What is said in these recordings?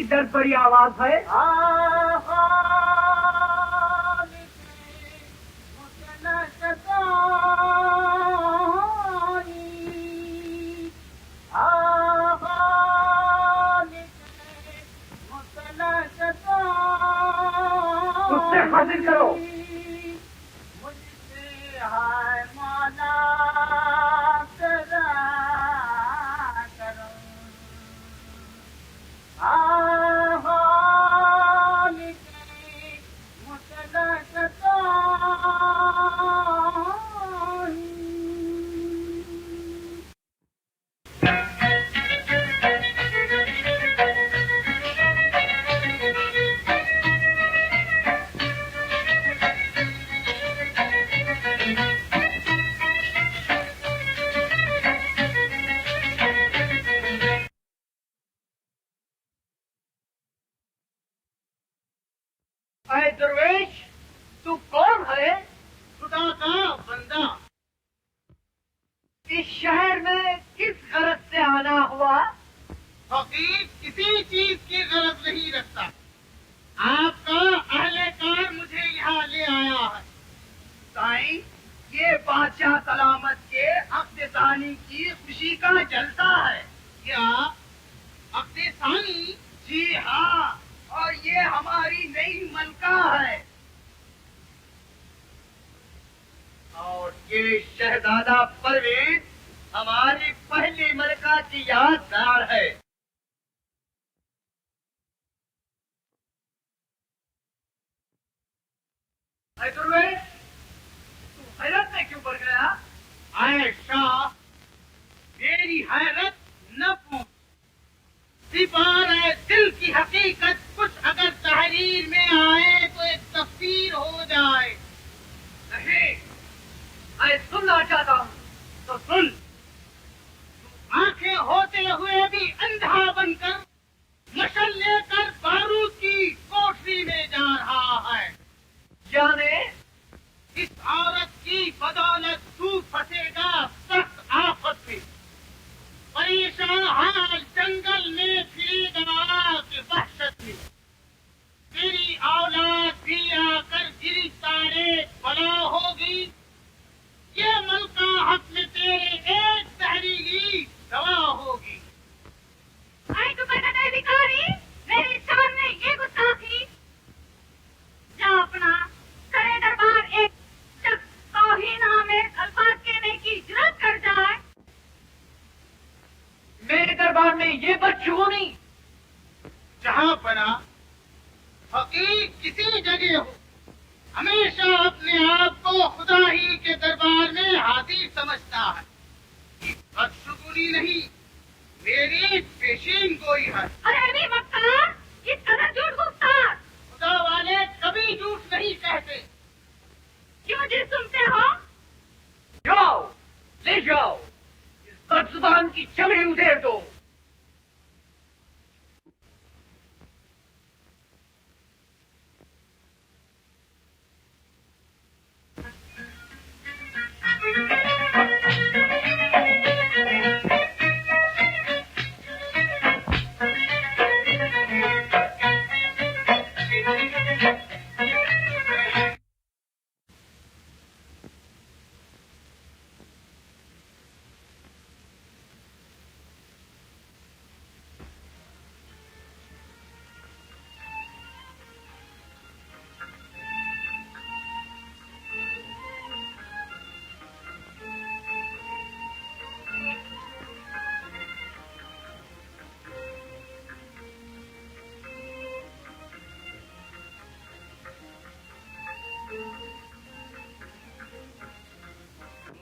इधर बड़ी आवाज है। उससे हाजिर करो। मुझसे हाय माला तेरा करम अरे दरवेश, तू कौन है? खुदा का बंदा। इस शहर में किस गरज से आना हुआ? फकीर किसी चीज की गरज नहीं रखता। आपका अहलेकार मुझे यहाँ ले आया है। साईं, ये बादशाह सलामत के अफ्तानी की खुशी का जलसा है। क्या अफ्तानी? जी हाँ, और ये हमारी नई मलका है। और ये शहजादा परवेज हमारी पहली मलका की यादगार है। दुर्वेश, तू हैरत में क्यों पड़ गया? आयशा, मेरी हैरत न पूछ। सिपाही दिल की हकीकत कुछ अगर तहरीर में आए तो एक तफसीर हो जाए। नहीं, मैं सुनना चाहता हूँ। तो सुन। आंखें होते हुए भी अंधा बनकर मशल लेकर बारूद की कोठरी में जा रहा है। जाने इस औरत की बदौलत तू फंसेगा सख्त आफत में। परेशान हाल जंगल में फिरेगा के वहशत में। तेरी औलाद भी आकर गिरी तारे बला होगी। ये मलका हक में तेरे एक तहरीरी दवा होगी। आई तो बता भिखारी, मेरे सामने ये गुस्ताखी। जा अपना करे दरबार एक शख्स तौहीन में अल्फाज कहने की जुर्रत कर जाए। मेरे दरबार में ये बदशगुनी। जहाँ पना फकीर किसी जगह हो, हमेशा अपने आप को खुदा ही के दरबार में हाजिर समझता है। ये बदशगुनी नहीं, मेरी पेशीन गोई है। अरे भी मक्कार, इस कदर झूठ गुफ्तार। खुदा वाले कभी झूठ नहीं कहते। क्यों जी सुनते हो? जाओ, ले जाओ, इस बदजुबान की चमड़ी उधेड़ दो।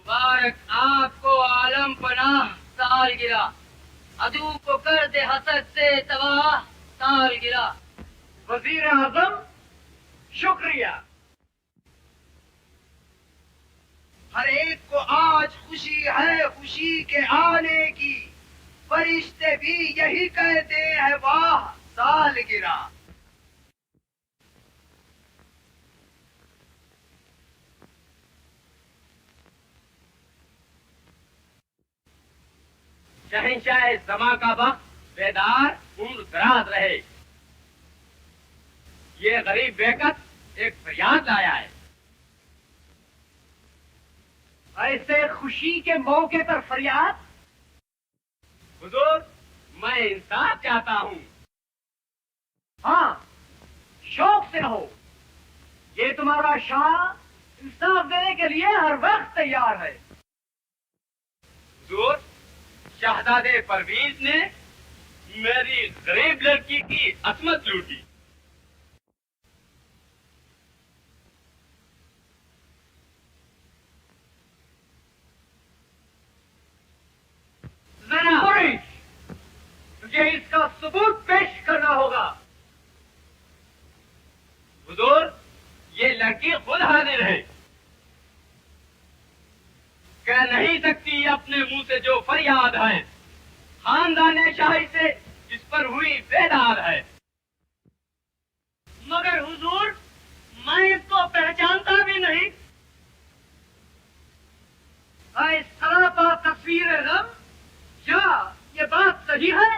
मुबारक आपको आलम पनाह साल गिरा, अदू को कर दे हसद से तबाह साल गिरा। वजीर आजम, शुक्रिया। हर एक को आज खुशी है खुशी के आने की। फरिश्ते भी यही कहते हैं वाह साल गिरा। शहंशाह समा का वक्त बेदार उम्र दराज रहे। ये गरीब बेकत एक फरियाद लाया है। ऐसे खुशी के मौके पर फरियाद? हुजूर, मैं इंसाफ चाहता हूँ। हाँ, शौक से हो। ये तुम्हारा शाह इंसाफ देने के लिए हर वक्त तैयार है। हुजूर, शहजादे परवीज ने मेरी गरीब लड़की की असमत लूटी। जरा तुझे इसका सबूत पेश करना होगा। हुजूर, ये लड़की खुद हाजिर है। कह नहीं सकती अपने मुंह से जो फरियाद है। खानदान शाही से इस पर हुई बेदाद है। मगर हुजूर, मैं इसको पहचानता भी नहीं। सरापा तस्वीर गम, क्या ये बात सही है?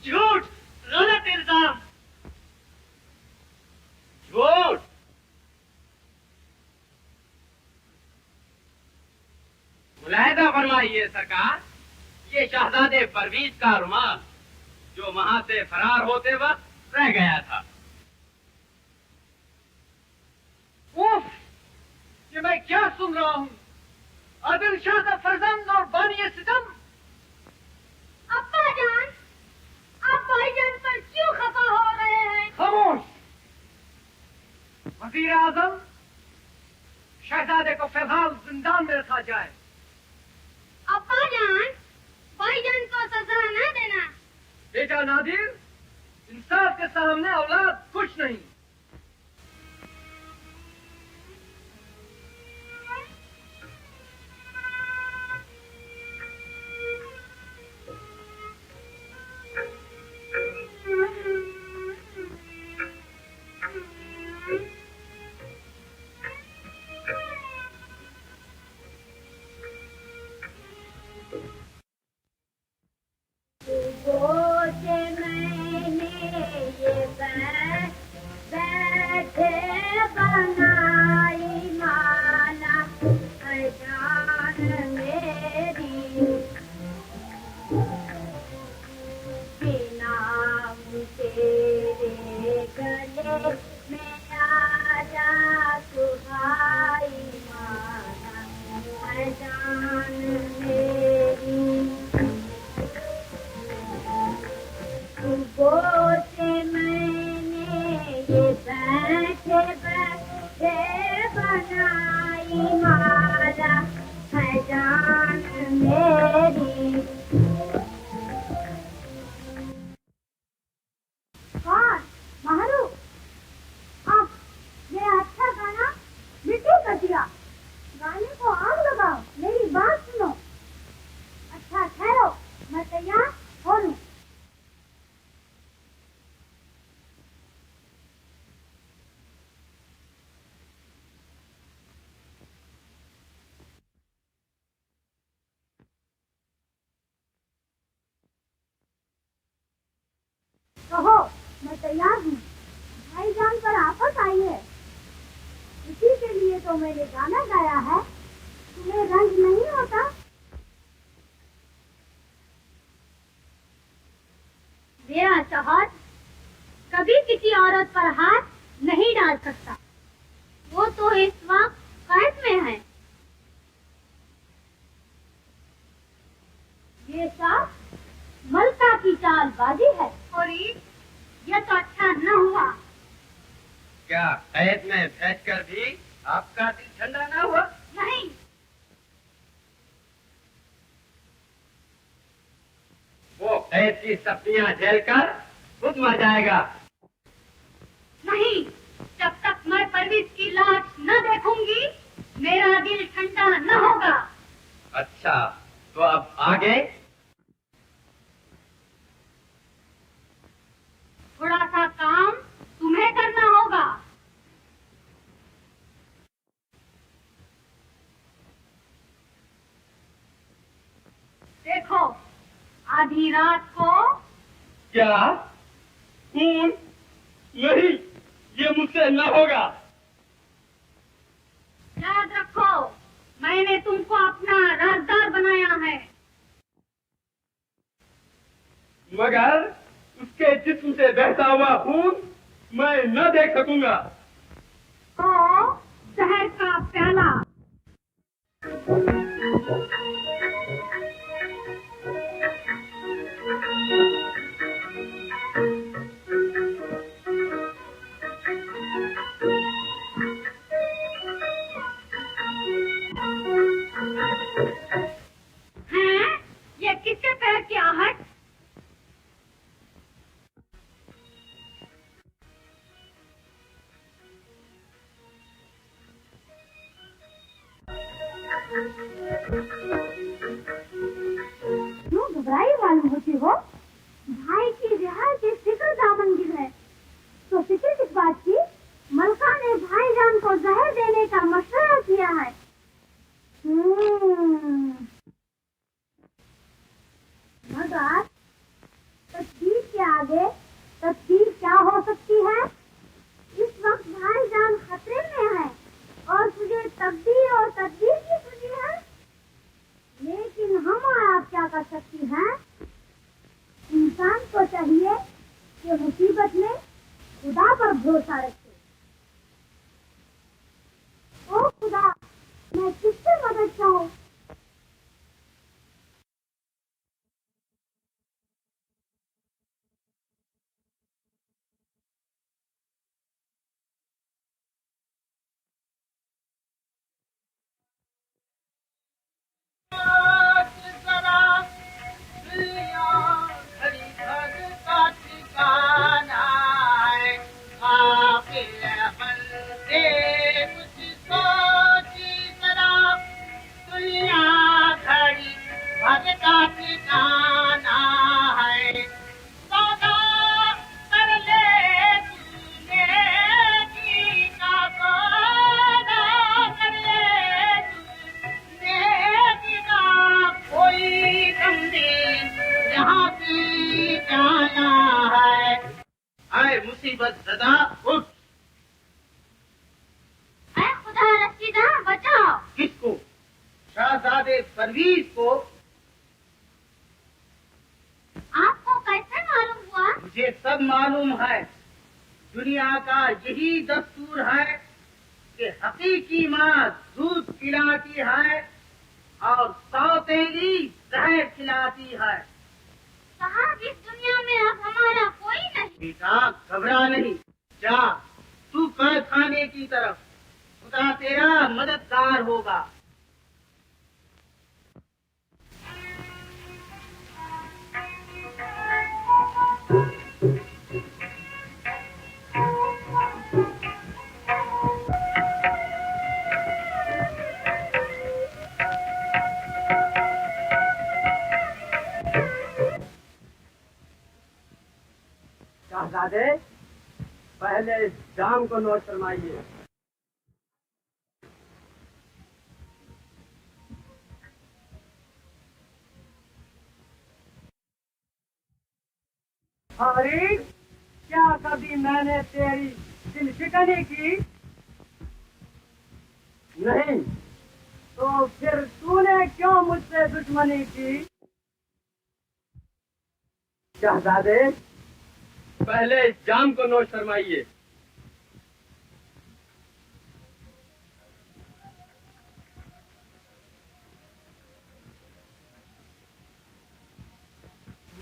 झूठ, गलत इल्जाम। झूठ। मुलाहिदा फरमाइए सरकार, ये शहजादे परवीज का रुमाल जो वहां से फरार होते वक्त रह गया था। उफ, ये मैं क्या सुन रहा हूँ? आदिल शाह का फर्जंद और बानी सितम। अब्बा जान, आप भाईजान पर क्यों खफा हो रहे हैं? खामोश। वजीर आजम, शहजादे को फिलहाल जिंदान में रखा जाए। अब्बा जान, भाईजान को सजा न देना। बेटा नादिर, इंसाफ के सामने औलाद कुछ नहीं। कहो, मैं तैयार हूँ। भाईजान पर आफत आई है, इसी के लिए तो मैंने गाना गाया है। तुम्हें रंज नहीं होता? मेरा शौहर कभी किसी औरत पर हाथ नहीं डाल सकता। वो तो इस वक्त कैद में है। ये सब मलका की चालबाजी है। और ये तो अच्छा न हुआ। क्या कैद में बैठकर भी आपका दिल ठंडा ना हुआ? नहीं, वो कैद की सब्जियां झेलकर खुद मर जाएगा। नहीं, जब तक मैं परवीज की लाश न देखूंगी मेरा दिल ठंडा न होगा। अच्छा, तो अब आगे? थोड़ा सा काम तुम्हें करना होगा। आधी रात को। क्या? खून? नहीं, ये मुझसे न होगा। याद रखो, मैंने तुमको अपना राजदार बनाया है। मगर उसके जिस्म से बहता हुआ खून मैं न देख सकूंगा। तो शहर का प्याला। हैं? ये किसके पैर की आहट? क्यों घबराई मालूम होती हो? भाई की रिहाई की फिक्र दामन गिर है। तो फिक्र किस बात की? मलका ने भाईजान को जहर देने का मशवरा किया है। मगर तकदीर के आगे तकदीर क्या हो सकती है? इस वक्त भाईजान खतरे में है और तुझे तकदीर और तकदीर की सूझी है। लेकिन हम और आप क्या कर सकती हैं? इंसान को चाहिए कि मुसीबत में खुदा पर भरोसा रखे। ओ खुदा, मैं किससे मदद चाहूँ? मुसीबत ज़दा उठ। ऐ खुदा रसीदा बचाओ। किसको? शहजादे परवीज को। आपको कैसे मालूम हुआ? मुझे सब मालूम है। दुनिया का यही दस्तूर है कि हकीकी माँ दूध पिलाती है और सौतेली जहर खिलाती है। साहब, इस दुनिया में अब हमारा कोई नहीं। बेटा घबरा नहीं, जा तू कैद खाने की तरफ, खुदा तेरा मददगार होगा। शहजादे, पहले जाम को नोट फरमाइए। अरे, क्या कभी मैंने तेरी दिलशिकनी की? नहीं। तो फिर तूने क्यों मुझसे दुश्मनी की? शहजादे, पहले जाम को नोट फरमाइए।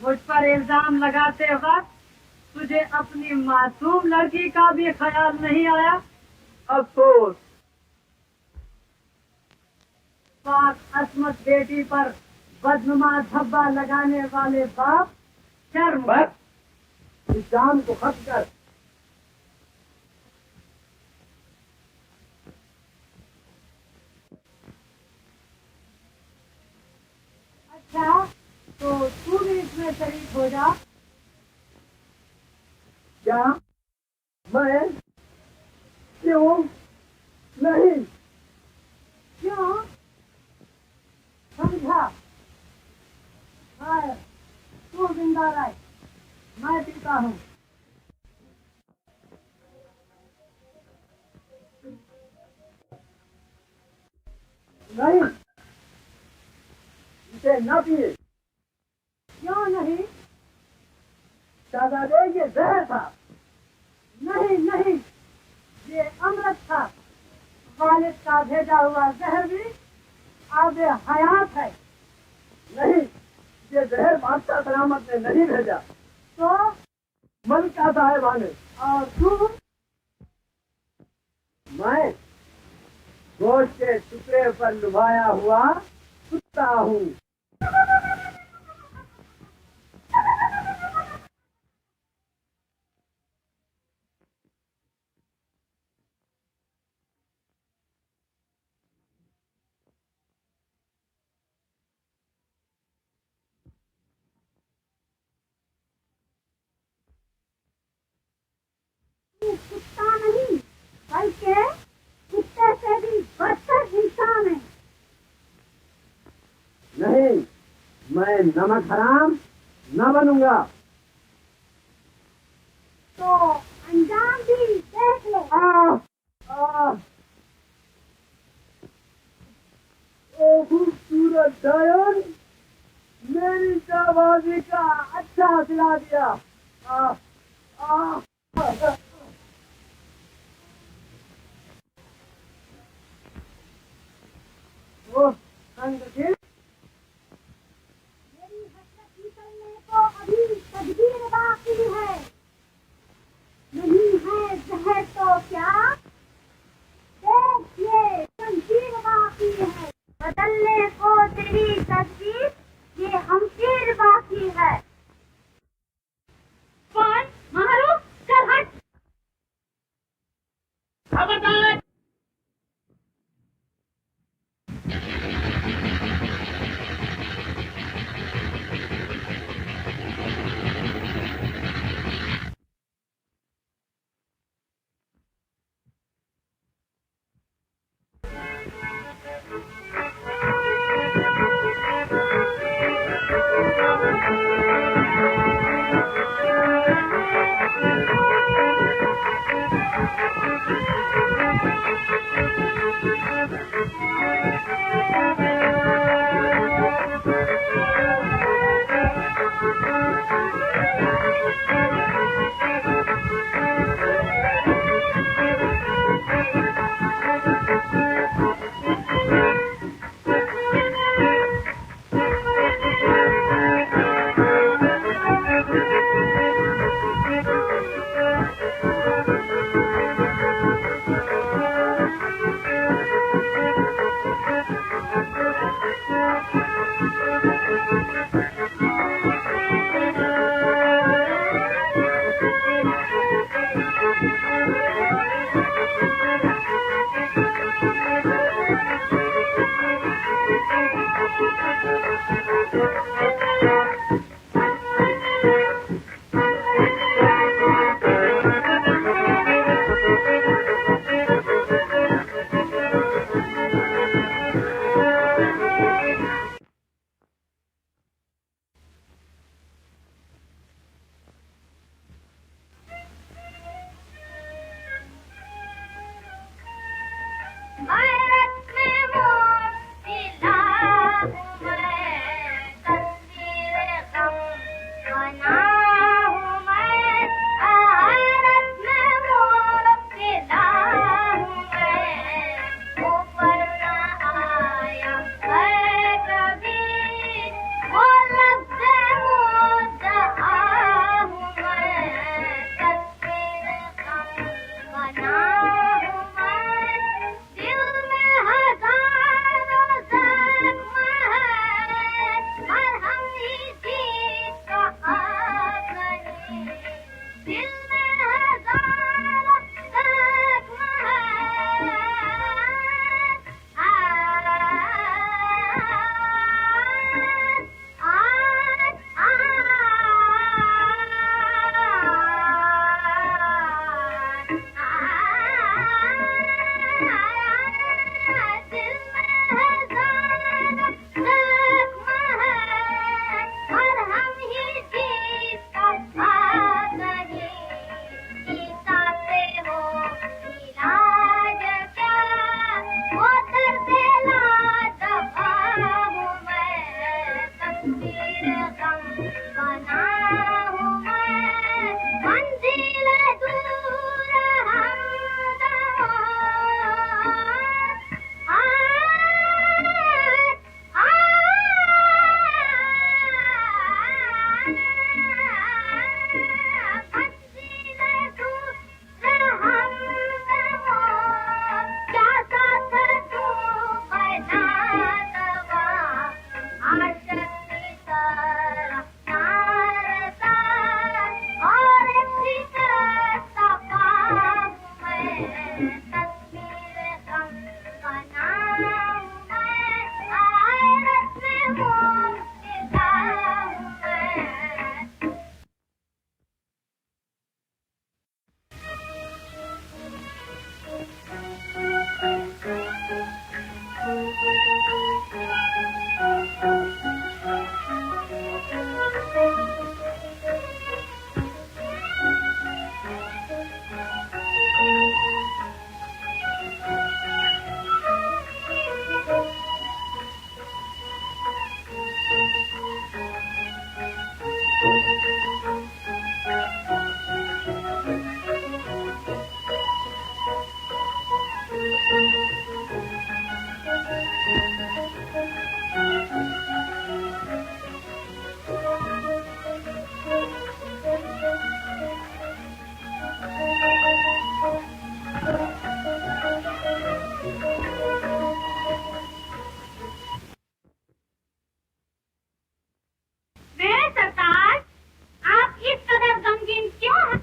मुझ पर इल्जाम लगाते वक्त तुझे अपनी मासूम लड़की का भी ख्याल नहीं आया? अफसोस। पाक असमत बेटी पर बदनुमा धब्बा लगाने वाले बाप, शर्म। बस इल्जाम को खत्म कर। अच्छा, तो तू भी इसमें शरीक हो जा। क्या? मैं? क्यों? नहीं। क्यों? समझा? हाय, जिंदा रहे, मैं पीता हूँ। नहीं, इसे न पिए। क्यों नहीं? दादा ये जहर था। नहीं नहीं, ये अमृत था। वालिद का भेजा हुआ जहर भी आगे हयात है। नहीं, ये जहर बादशाह सलामत ने नहीं भेजा। तो मलिका साहिबा ने। और तू? मैं गोश्त के टुकड़े पर लुभाया हुआ कुत्ता हूँ। कुत्ता नहीं, बल्कि कुत्ते से भी बदतर इंसान है। नहीं, मैं नमक हराम न बनूंगा। तो अंजाम भी देख ले। ओ खूबसूरत डायन, मेरी जाबाजी का अच्छा सिला दिया। वो संगठित मेरी हसरत निकलने को अभी तदबीर बाकी है। नहीं है जहर तो क्या, देख ये शमशीर बाकी है। बदलने को तेरी तस्वीर, ये हमशीर बाकी है। कौन? मारो, चल हट। खबरदार!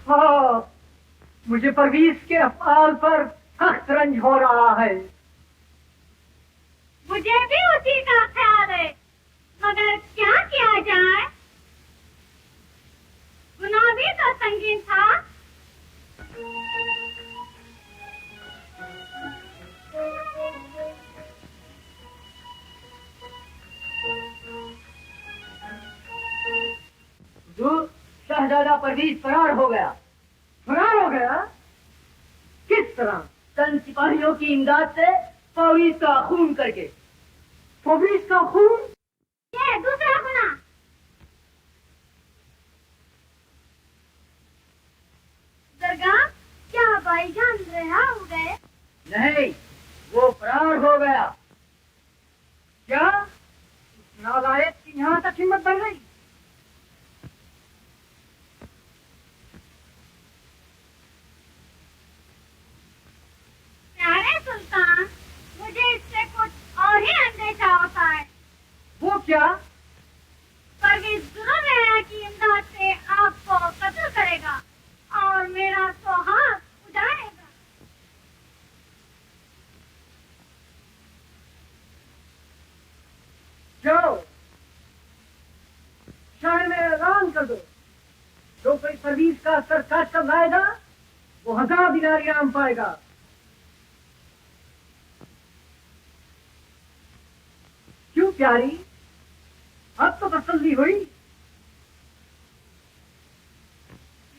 हाँ, मुझे परवीज के अफआल पर सख्त रंज हो रहा है। मुझे भी उसी का ख्याल है, मगर क्या किया जाए? गुनाह भी तो संगीन था। शहजादा परवीज फरार हो गया। फरार हो गया? किस तरह? चंद सिपाहियों की इमदाद से परवीज का खून करके। परवीज का खून? ये दूसरा गुनाह। दरगाह, क्या भाईजान रिहा हो गए? नहीं, वो फरार हो गया। क्या नालायक की यहाँ तक हिम्मत बढ़ गई? प्यारे सुल्तान, मुझे इससे कुछ और ही अंदेशा होता है। वो क्या? परवीज जुल्म की इमदाद से आपको कत्ल करेगा और मेरा सुहाग उजाड़ेगा। जाओ, शहर में ऐलान कर दो, जो कोई परवीज का सर काट कर लाएगा वो 1000 दिनार इनाम पाएगा। क्यों प्यारी, अब तो तसल्ली हुई?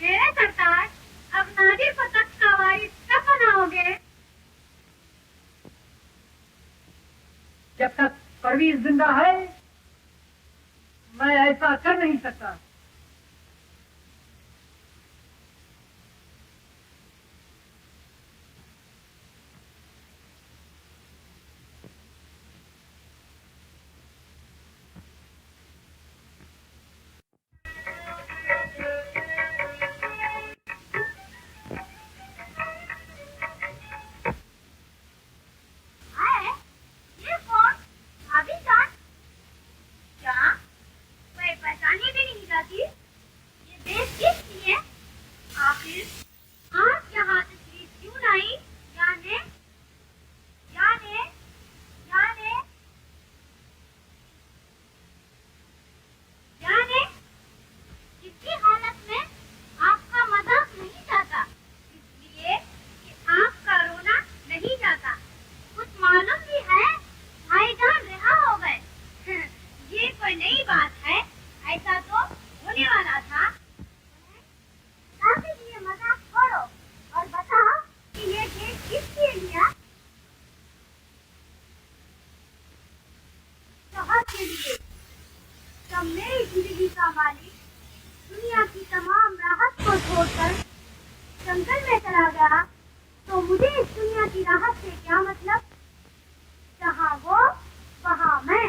मेरे सरदार, अब नादिर को तख्त का वारिस कब बनाओगे? जब तक परवीज जिंदा है मैं ऐसा कर नहीं सकता। ये कौन? अभी जान? क्या? मैं पहचानी भी नहीं जाती। ये देश किसकी है? आखिर आप यहाँ तशरीफ क्यों लाई? जाने जाने जाने जाने किसी हालत में आपका मजाक नहीं जाता, इसलिए कि आपका रोना नहीं जाता। कुछ मालूम भी है, भाईजान रिहा हो गए। ये कोई नई बात है, ऐसा तो होने वाला था। काफी ये मजाक छोड़ो और बताओ कि ये देश किसके लिए? शोहर के लिए। जब मेरी जिंदगी का मालिक दुनिया की तमाम राहत को छोड़कर जंगल में चला गया, तो मुझे इस दुनिया की राहत से क्या मतलब? जहाँ वो वहाँ मैं।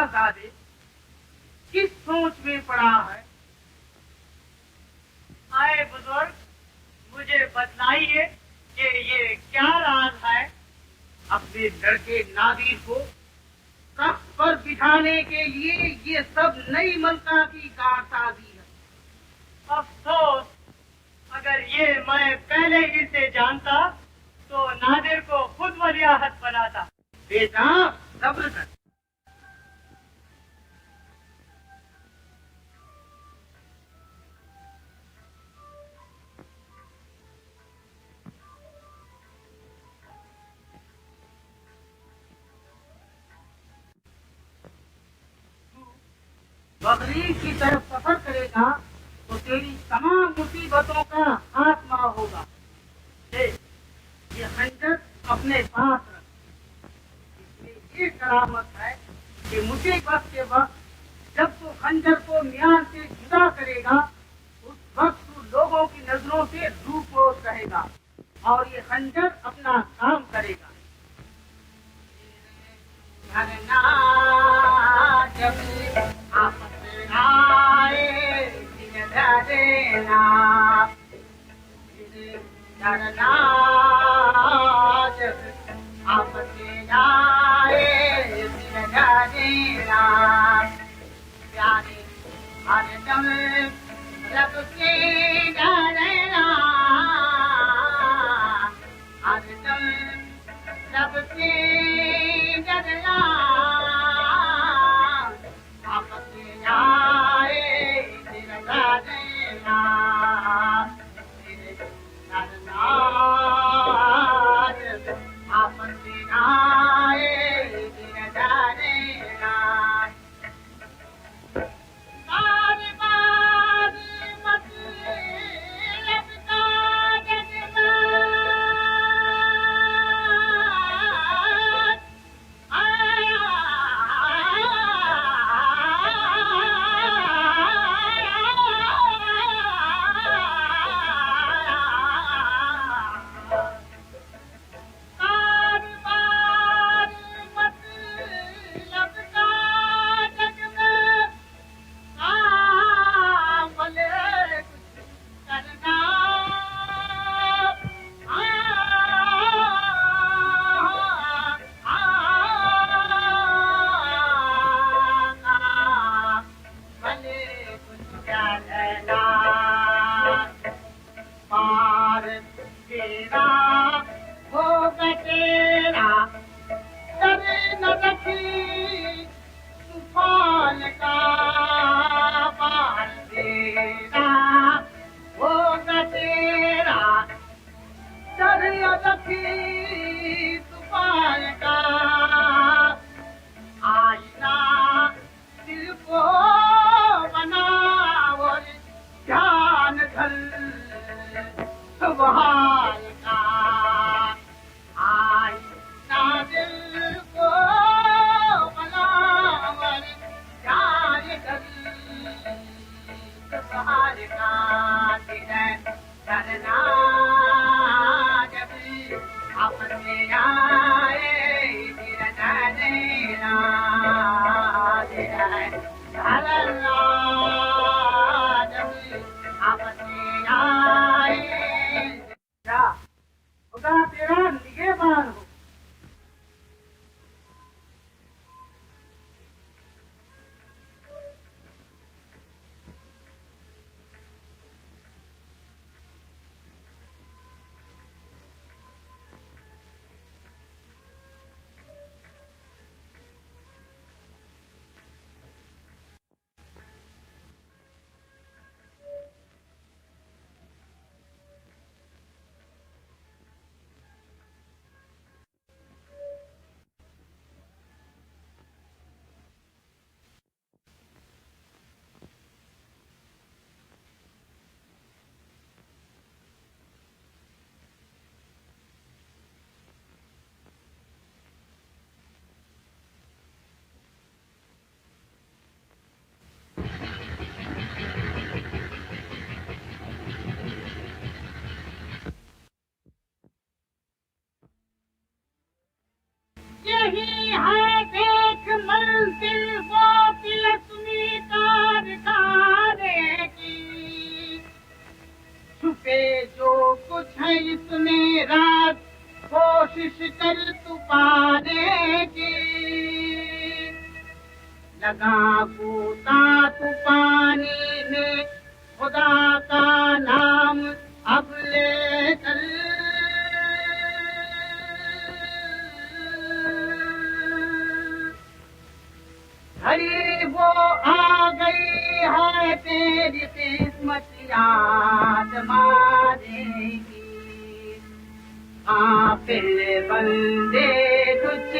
दादी किस सोच में पड़ा है? आए बुजुर्ग, मुझे बतलाइए कि ये क्या राज है? अपने लड़के नादिर को तख्त पर बिठाने के लिए ये सब नई मलका की कारसाजी है। अफसोस, अगर ये मैं पहले ही से जानता तो नादिर को खुद वलियाहत बनाता। बेटा सब्र कर। बकरीद की तरफ सफर करेगा तो तेरी तमाम मुसीबतों का खात्मा होगा। ये खंजर अपने साथ रख। इसमें ये करामत है कि मुसीबत के वक्त जब तू खंजर को म्यान से जुदा करेगा उस वक्त तू लोगों की नजरों से रूपोश रहेगा और ये खंजर अपना काम करेगा। धरना जब आपस आए दिन धरना, धरना जब आपस आए दिन धरना, प्यारे हरदम रब के डरना, हरदम रब के डरना, आपस आए दिन धरना, धरना आपस आए दिन धरना। बार बार मतलब का जज्बा तेरा निगहबान हो। यही है देख मंजिल वो तिलस्मी कारखाने की, छुपे जो कुछ है इसमें रात कोशिश कर तू पाने की, लगा कूदा तू पानी में खुदा का नाम अब ले कर, घड़ी वो आ गई है तेरी किस्मत याद मारेगी, फिर बंदे कुछ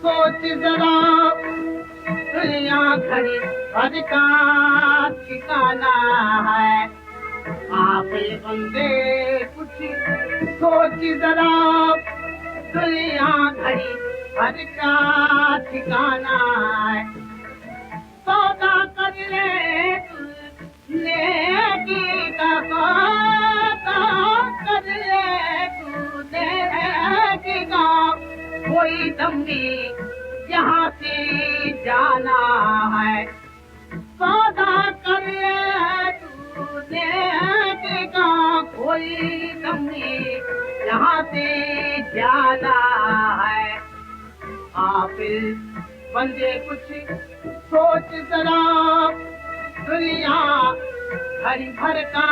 सोच जरा, दुनिया घड़ी भर का ठिकाना है, फिर बंदे कुछ सोच जरा, दुनिया घड़ी भर का ठिकाना है, सौदा वादा करे तूने बिना कोई दम नहीं यहाँ से जाना है वादा करे तूने बिना कोई दम नहीं यहाँ से जाना है आप बंदे कुछ सोच जरा दुनिया हरी भर का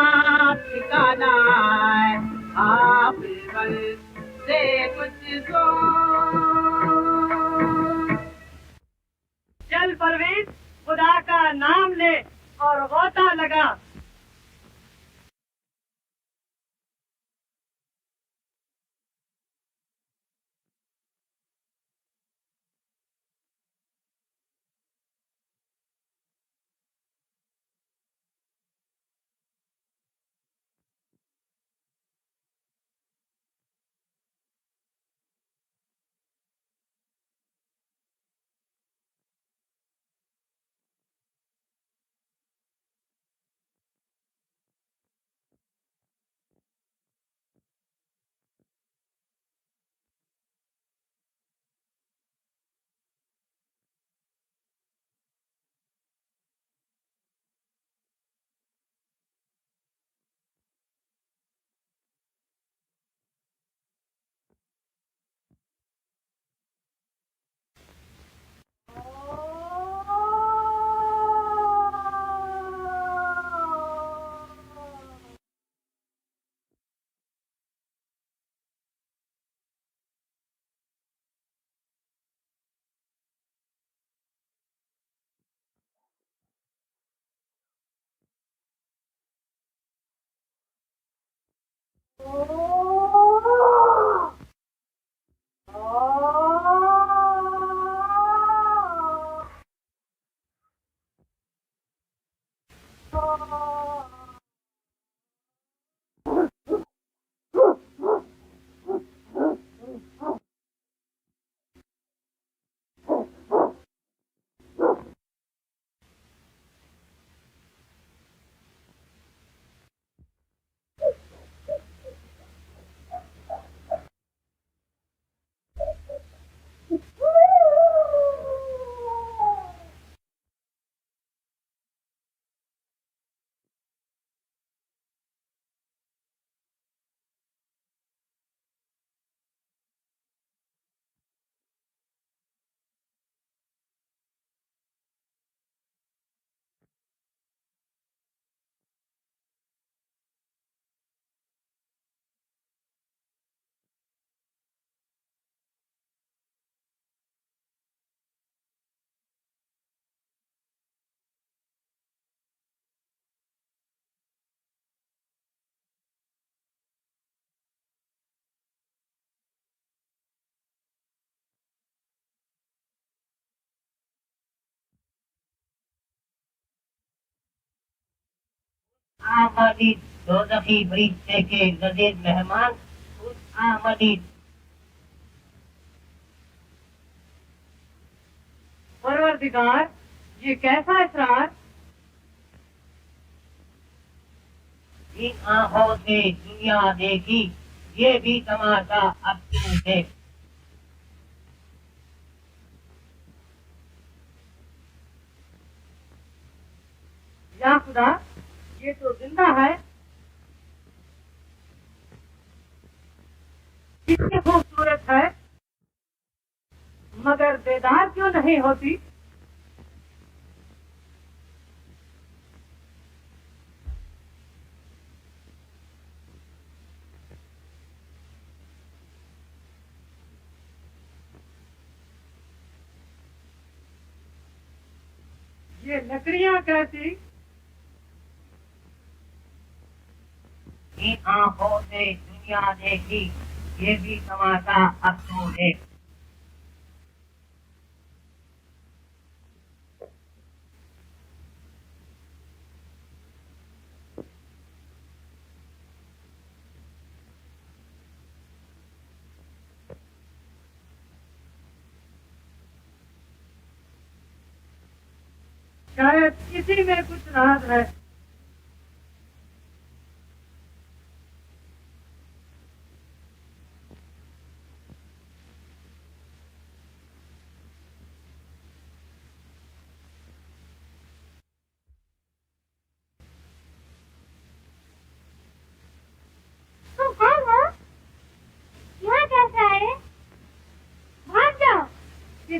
ठिकाना है आप बल से कुछ सोच चल परवेज, खुदा का नाम ले और गोता लगा। आमदीद दोज़खी फरिश्ते के लजीज मेहमान खुद आमदीद। परवरदिगार, ये कैसा इसरार? इन आंखों से दुनिया देखी, ये भी तमाशा अब तू देख। या खुदा, ये तो जिंदा है। कितनी खूबसूरत है, मगर बेदार क्यों नहीं होती? ये लकड़ियां कैसी? इन आंखों से दुनिया देखी, ये भी तमाशा अब तू देख। शायद इसी में कुछ राज है।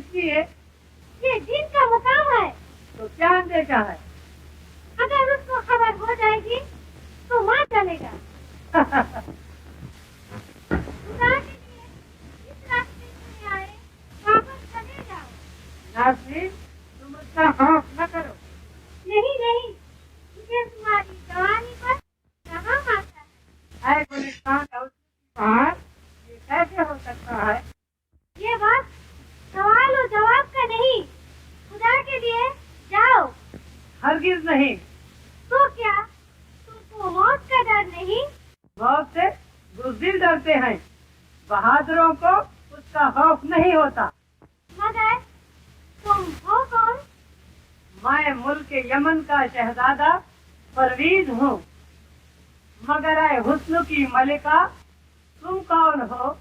किसकी है? ये जिन का मुकाम है। तो क्या अंदेशा है? अगर उसको खबर हो जाएगी तो मार डालेगा। खुदा के लिए इस रास्ते से आए वापस चले जाओ। नाज़रीन, तुम उसका खौफ न करो। नहीं नहीं, मुझे तुम्हारी जवानी पर कहाँ आता है। है गुलिस्तान का पहाड़, ये कैसे हो सकता है? ये बात सवाल और जवाब का नहीं। खुदा के लिए जाओ। हरगिज नहीं। तो क्या तुमको मौत का डर नहीं? मौत से बुज़दिल डरते हैं, बहादुरों को उसका खौफ नहीं होता। मगर तुम हो कौन? मैं मुल्क यमन का शहजादा परवीज हूँ। मगर आए हुस्न की मलिका, तुम कौन हो?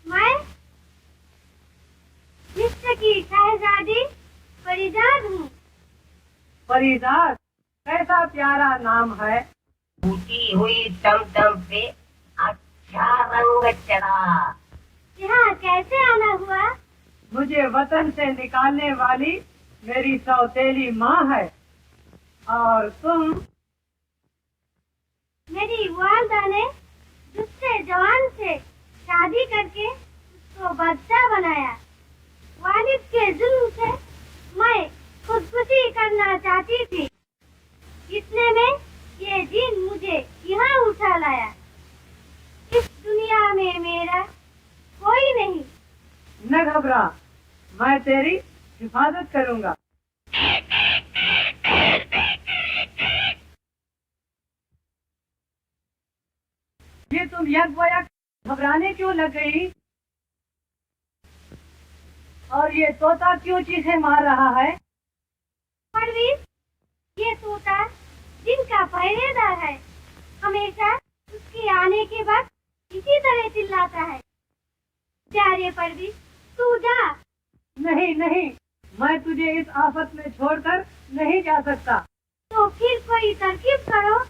मैं मिस्र की शहजादी परिजाद हूँ। परिजाद कैसा प्यारा नाम है। टूटी हुई टमटम पे अच्छा रंग चढ़ा। यहाँ कैसे आना हुआ? मुझे वतन से निकालने वाली मेरी सौतेली माँ है। और तुम? मेरी वालदा ने दूसरे जवान से शादी करके उसको बच्चा बनाया। वालिद के जुल्म से मैं खुदकुशी करना चाहती थी। इतने में ये जिन मुझे यहाँ उठा लाया। इस दुनिया में मेरा कोई नहीं। न घबरा, मैं तेरी हिफाजत करूँगा। ये तुम यक घबराने क्यों लग गई? और ये तोता क्यों चीखें मार रहा है? परवीज, ये तोता जिनका पहरेदार है, हमेशा उसके आने के बाद इसी तरह चिल्लाता है। प्यारे परवीज, तू जा। नहीं नहीं, मैं तुझे इस आफत में छोड़कर नहीं जा सकता। तो फिर कोई तरकीब करो।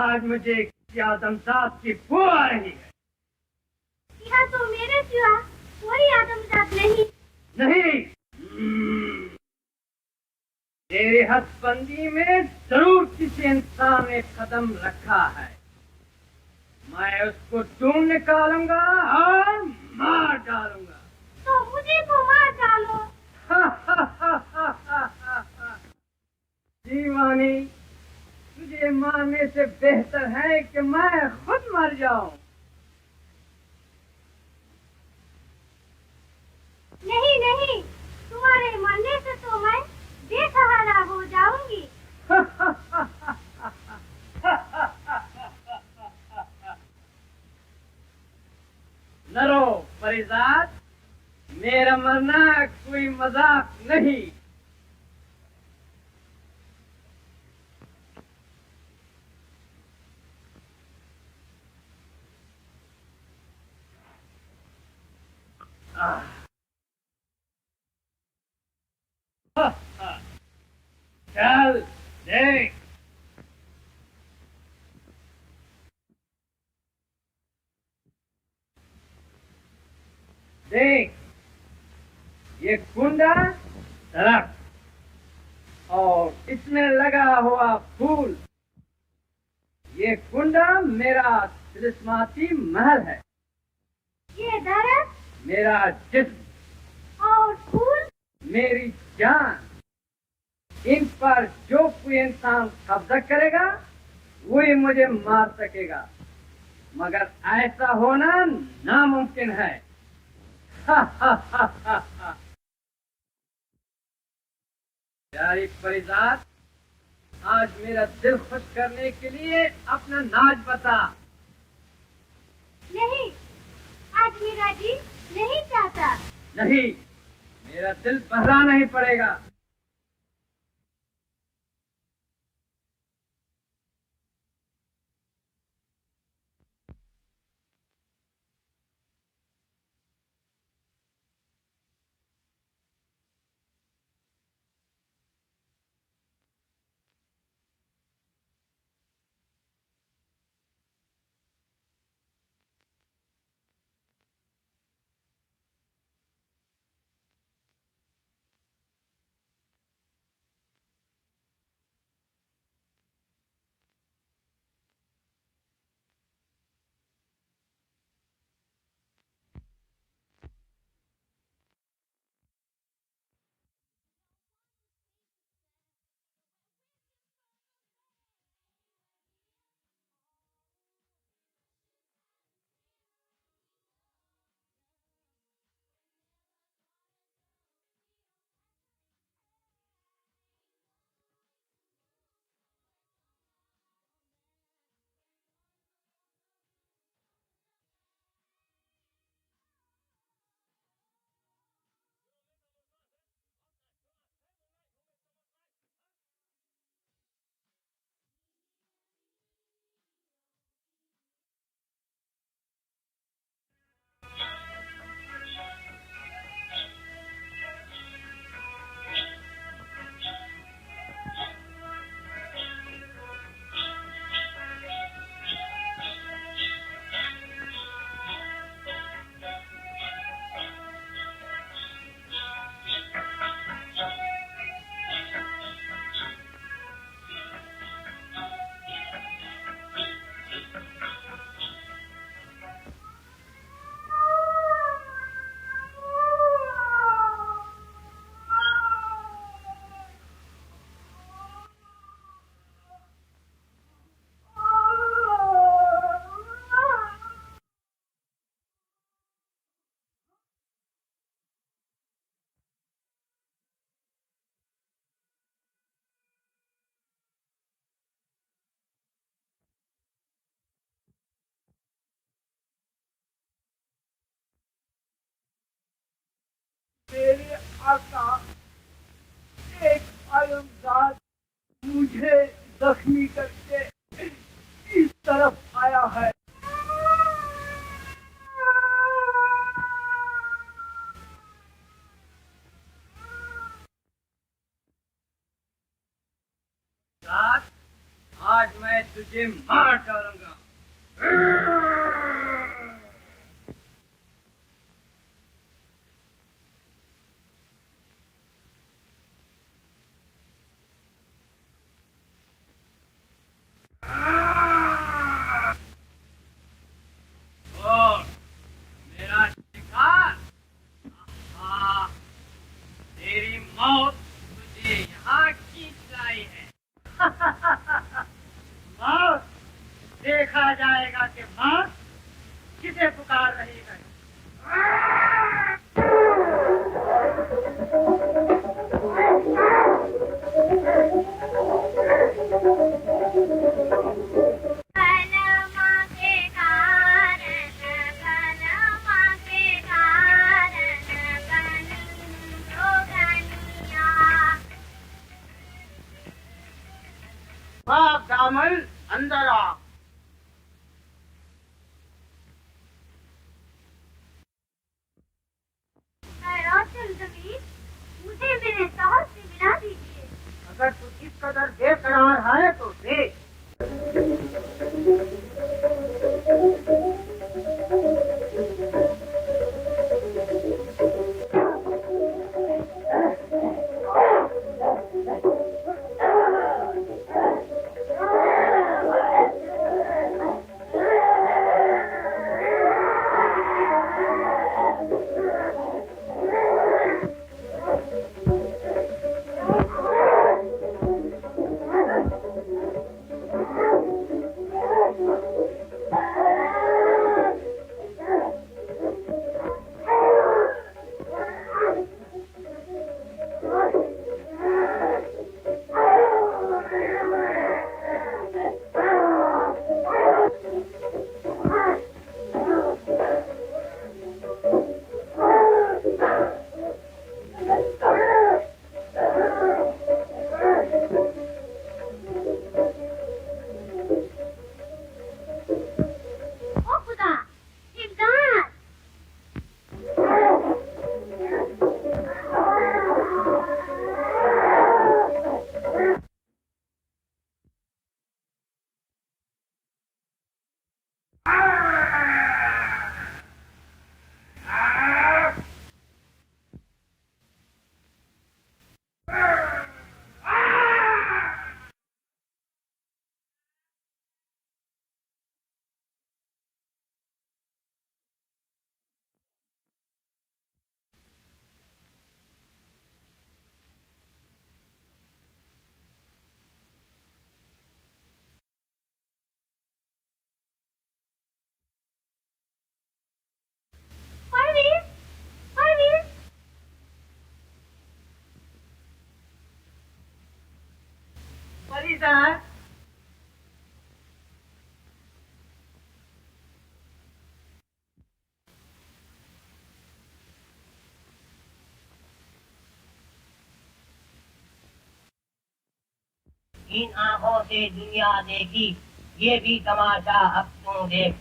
आज मुझे क्या दमसात की बू आ रही है। यहाँ तो मेरे सिवा कोई आदमजात नहीं। नहीं, तेरे हथबंदी में जरूर किसी इंसान ने कदम रखा है। मैं उसको ढूंढ निकालूंगा और मार डालूंगा। तो मुझे तो मार डालो। जीवानी, तुझे मारने से बेहतर है कि मैं खुद मर जाऊं। नहीं नहीं, तुम्हारे मरने से तो मैं बेसहारा हो जाऊंगी। न रो परिजात, मेरा मरना कोई मजाक नहीं। चल देख, देख ये कुंडा दरख्त और इसमें लगा हुआ फूल, ये कुंडा मेरा तिलिस्माती महल है। ये दरख्त मेरा जिस्म और फूल मेरी जान, इन पर जो कोई इंसान कब्जा करेगा वही मुझे मार सकेगा, मगर ऐसा होना नामुमकिन है। प्यारी परिजात, आज मेरा दिल खुश करने के लिए अपना नाच बता। नहीं, आज मीरा जी नहीं चाहता। नहीं, मेरा दिल बहलाना ही पड़ेगा। मेरे आका, एक आलमजाद मुझे जख्मी करके इस तरफ आया है। आज मैं तुझे मार डालूंगा। और मेरा शिकार, तेरी मौत तुझे यहाँ खींच लाई है। मौत देखा जाएगा कि मौत किसे पुकार रही है। भाग दामन, अंदर आ। मुझे मेरे शौहर से मिला दीजिए। अगर तू इस कदर बेकरार है तो देख। इन आंखों से दुनिया देखी, ये भी तमाशा अब तू देख।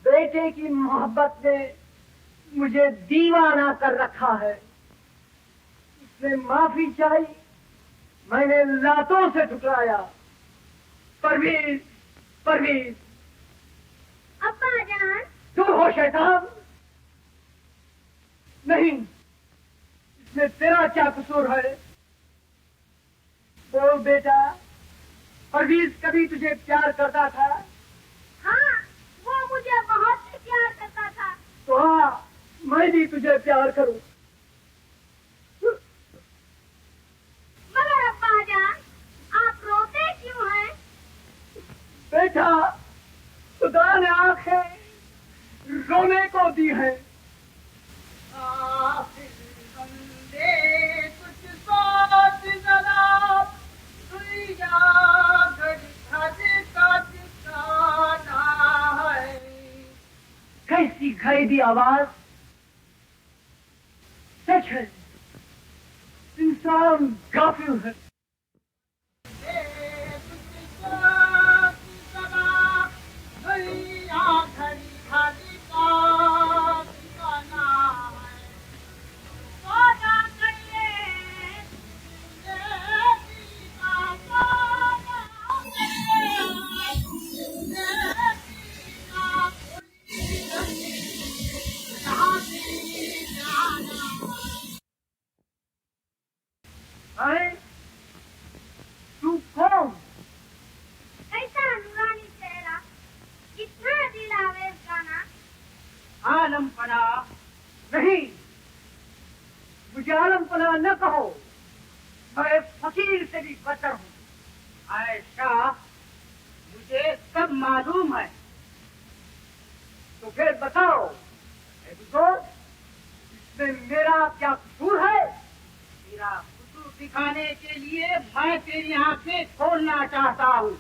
बेटे की मोहब्बत ने मुझे दीवाना कर रखा है। उसने माफी चाही, मैंने लातों से ठुकराया। परवीज, परवीज, अब्बा जान, तुम हो शैतान? नहीं, इसमें तेरा क्या कसूर है? बोल बेटा, परवीज कभी तुझे प्यार करता था? हाँ, वो मुझे बहुत प्यार करता था। तो हाँ, मैं भी तुझे प्यार करूं। मगर अब्बा जान, आप रोते क्यों हैं? बेटा, खुदा ने आंखें रोने को दी है। कैसी खरीदी आवाज, सच है, इंसान गाफिल है। तू कौन? ऐसा नूरानी चेहरा, कितना दिल आवेज गाना। आलम पना नहीं, मुझे आलम पना न कहो, मैं एक फकीर से भी बदतर हूँ। आयशा, मुझे सब मालूम है। तो फिर बताओ, इसमें मेरा क्या कसूर है? मेरा कसूर दिखाने के लिए मैं तेरी आंखें खोलना चाहता हूँ।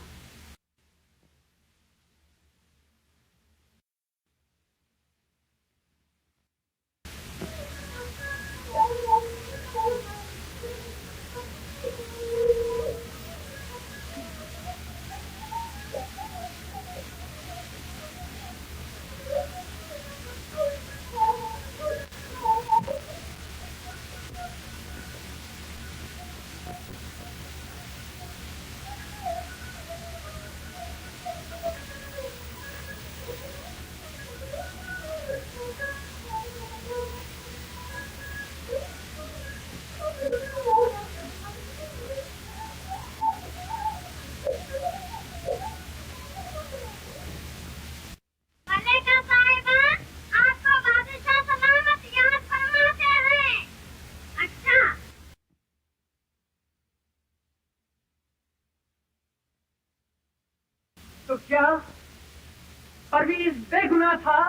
तो क्या परवीज बेगुनाह था?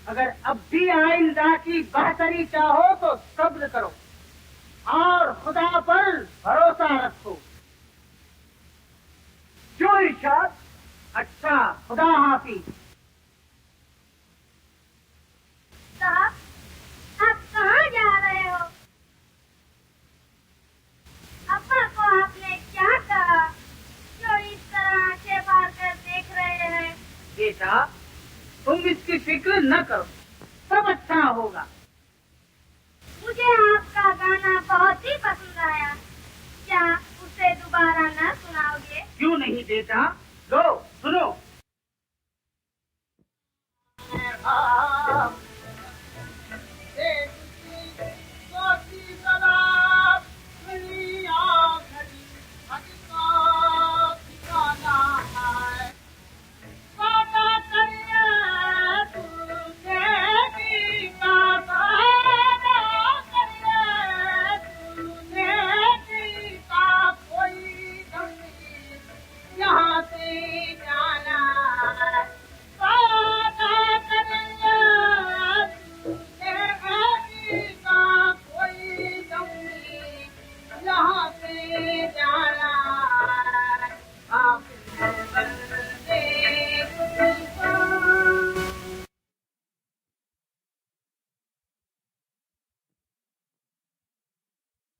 अगर अब भी आइंदा की बेहतरी चाहो तो सब्र करो और खुदा पर भरोसा रखो। जो इरशाद। अच्छा, खुदा हाफिज। साहब, आप कहाँ जा रहे हो? अब्बा को आपने क्या कहा जो इस तरह आंखें मार कर देख रहे हैं? बेटा, तुम इसकी फिक्र न करो, सब अच्छा होगा। मुझे आपका गाना बहुत ही पसंद आया। क्या उसे दोबारा न सुनाओगे? क्यों नहीं बेटा, लो सुनो।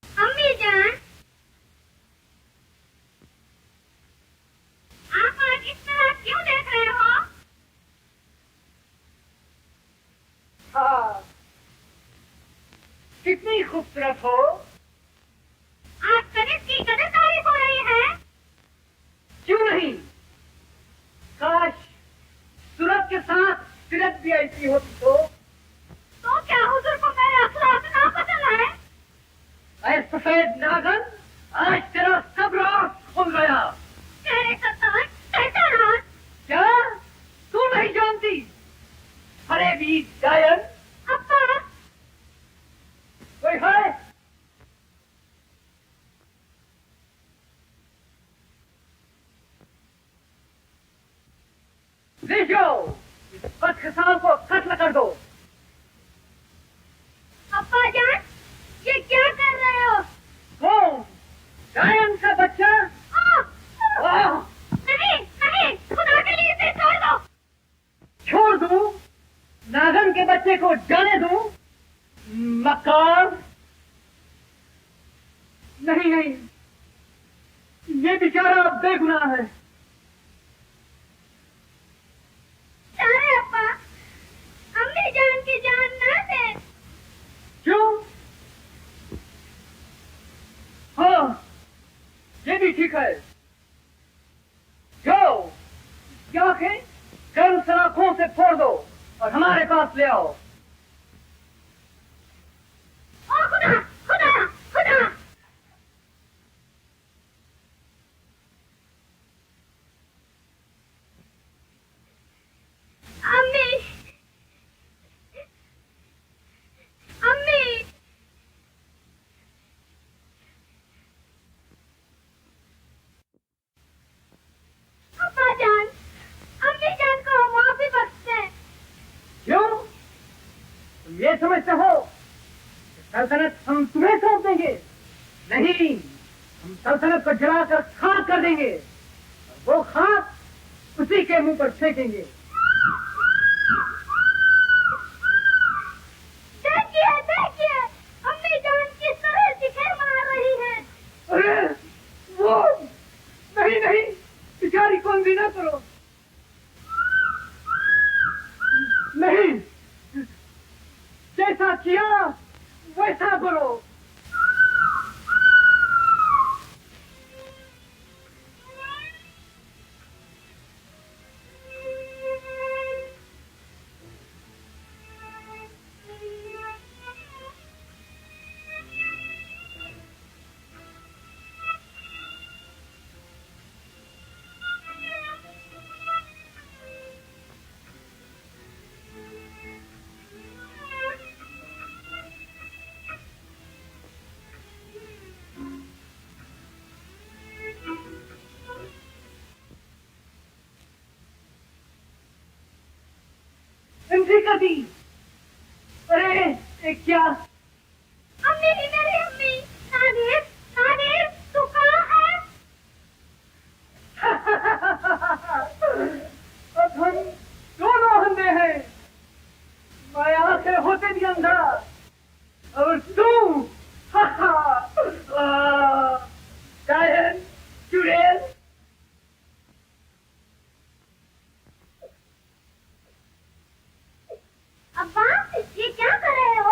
अम्मी जान, आप आज इस तरह क्यों देख रहे हो? हाँ, कितनी खूबसूरत हो। आज कनिष्क की कदर तारीफ हो रही है। क्यों नहीं? काश सूरत के साथ सिरत भी ऐसी होती तो क्या हुजूर को मेरे अखलाक ना पसंद है? ऐ सफेद नागन, आज तेरा सब राज खुल गया। तेरे सत्तान कैसा राज? क्या तू नहीं जानती? अरे भी गायन अब्बा, कोई है? ले जाओ, इस बदकिस्म को कत्ल कर दो। अब्बा जान, ये क्या कर रहे हो? कौन? गायन का बच्चा? वाह! नहीं नहीं, खुदा के लिए इसे छोड़ दो। छोड़ दूं? नागन के बच्चे को जाने दूं? मक्कार! नहीं नहीं, ये बेचारा बेगुनाह है। अरे अब्बा, अम्मी जान की जान ना दे। क्यों? हाँ, ये भी ठीक है। जाओ, आंखें गर्म सलाखों से फोड़ दो और हमारे पास ले आओ। ओ खुदा खुदा खुदा! अम्मी, अम्मी, अब्बा जान, अम्मी जान को माफी बख्श दें। क्यों? ये समझते हो सल्तनत हम तुम्हें सौंप देंगे? नहीं, हम सल्तनत को जलाकर खाक कर देंगे, वो खाक उसी के मुंह पर फेंकेंगे। देखिए देखिए, अम्मी जान किस तरह जिक्र मार रही है। अरे वो नहीं नहीं, बेचारी को अंधी ना करो। नहीं, जैसा किया वैसा करो। कर दी। अरे क्या? अम्मी, मेरी अम्मी, नादिर, नादिर, तू कहाँ है? अब हम दोनों अंधे हैं, मैं आंखें होते भी अंधा, और तू शायद चुड़ैल। अब्बा, ये क्या कर रहे हो?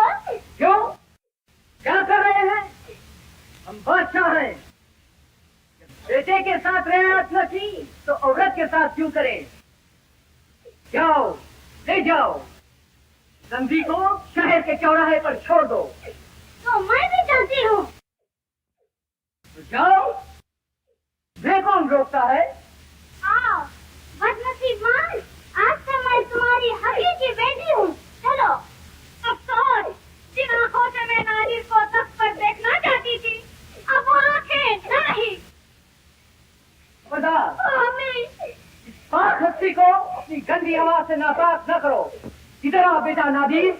क्यों? क्या कर रहे हैं? हम बादशाह हैं। बेटे के साथ रियायत न की तो औरत के साथ क्यों करें? जाओ, ले जाओ, नंदी को शहर के चौराहे पर छोड़ दो। तो मैं भी चलती हूँ। तो जाओ, मैं कौन रोकता है? आओ, बदनसीब माँ, आज से मैं तुम्हारी हकीकी बेटी हूँ। चलो। अफसोस, जिन आंखों से मैं नादिर को तख्त पर देखना चाहती थी, अब वो आंखें नहीं। बता, अम्मी, पाक हस्ती को अपनी गंदी आवाज से नापाक न करो। इधर आ बेटा नादिर।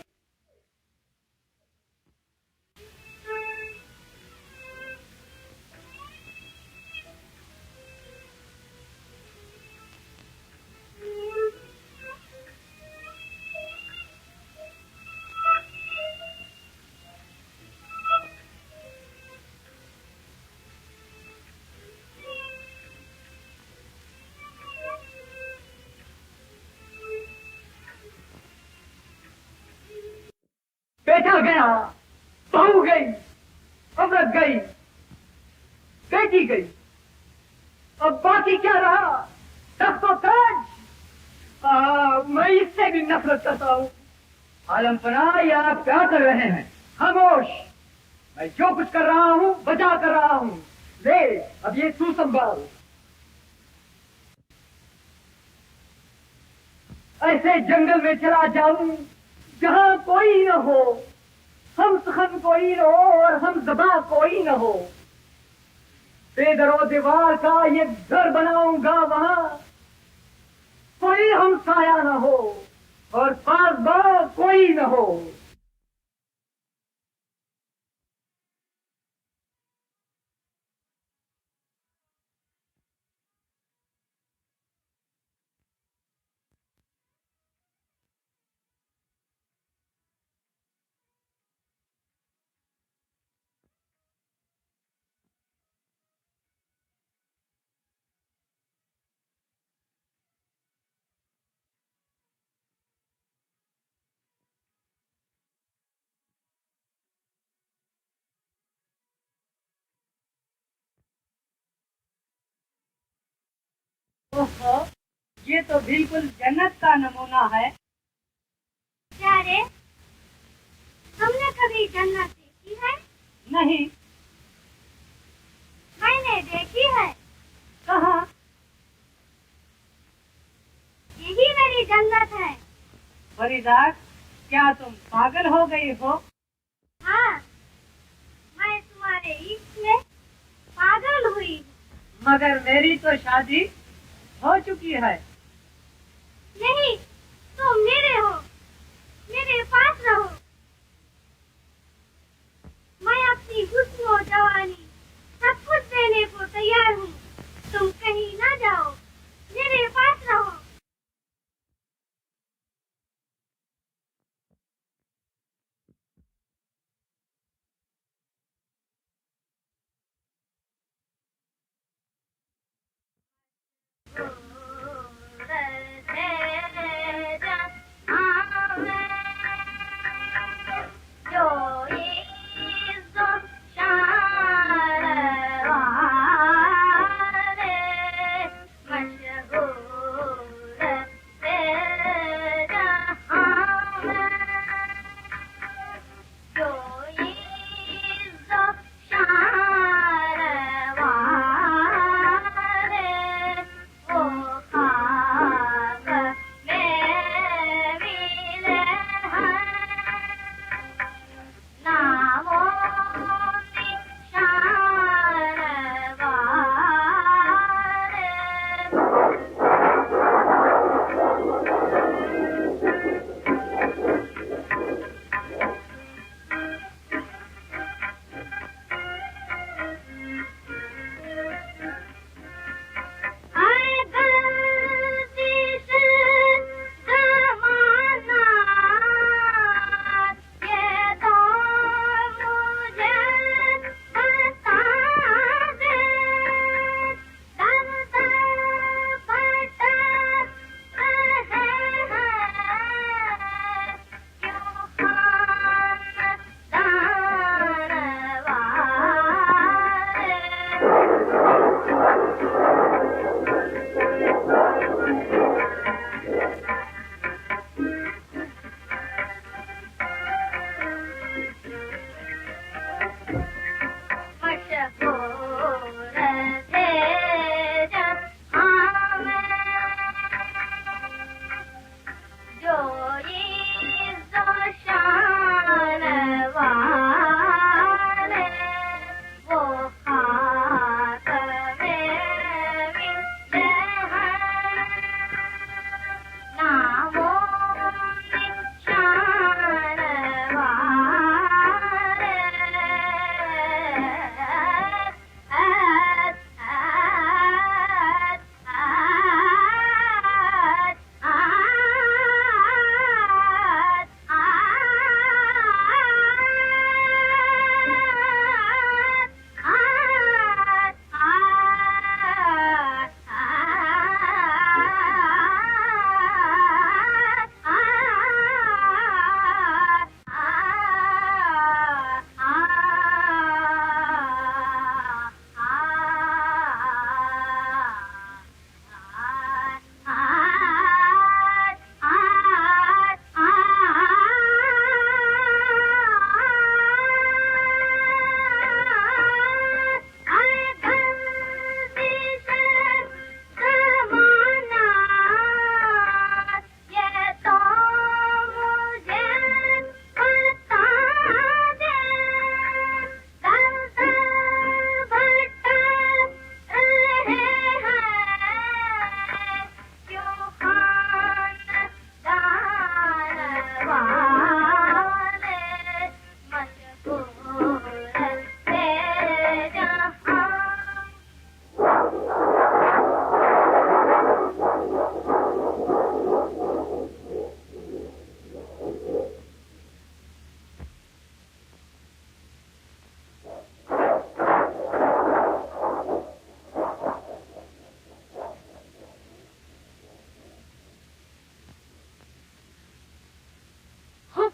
बेटा गया, बहू गई, औरत गई, बेटी गई, अब बाकी क्या रहा? तख्त और ताज। मैं इससे भी नफरत करता हूँ। आलमपना, ये आप क्या कर रहे हैं? खामोश, मैं जो कुछ कर रहा हूँ बजा कर रहा हूँ। ले, अब ये तू संभाल। ऐसे जंगल में चला जाऊं जहां कोई न हो, हम सखन कोई न हो और हम ज़बा कोई न हो। बेदरो दीवार का ये घर बनाऊंगा, वहां कोई हमसाया न हो और पासबान कोई न हो। ओहो, ये तो बिल्कुल जन्नत का नमूना है। क्या रे, तुमने कभी जन्नत देखी है? नहीं। मैंने देखी है। कहाँ? यही मेरी जन्नत है। फरीदा, क्या तुम पागल हो गई हो? हाँ, मैं तुम्हारे इश्क में पागल हुई। मगर मेरी तो शादी हो चुकी है। नहीं, तुम मेरे हो, मेरे पास रहो। जवानी सब कुछ देने को तैयार हूँ। तुम कहीं ना जाओ, मेरे पास रहो।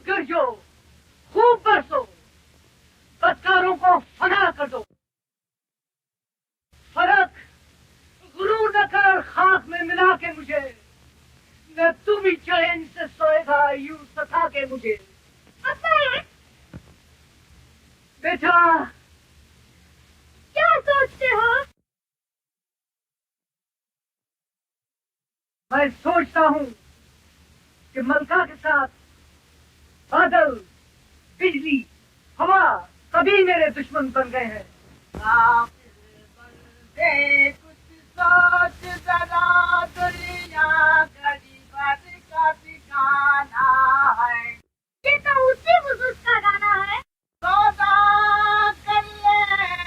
गरजो, खूब बरसो, बदकारों को फना कर दो। फर्क गुरूर न कर खाक में मिला के मुझे, न तू भी चैन से सोएगा यूं सता के मुझे। बेटा क्या सोचते हो? मैं सोचता हूँ कि मलका के साथ बादल, बिजली, हवा सभी मेरे दुश्मन बन गए हैं। बंदे कुछ सोच जरा, दुनिया गरीबत का ठिकाना है। ये तो उसी बुजुर्ग का गाना है। सौदा कर ले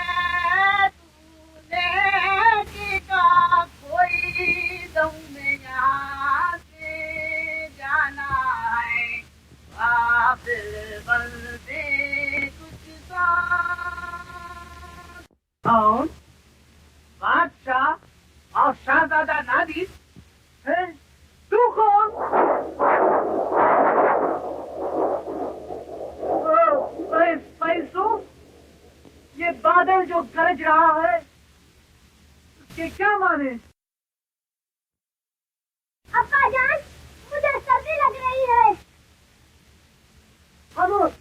जो गरज रहा है उसके क्या माने? अब्बा जान, मुझे सर्दी लग रही है। खामोश,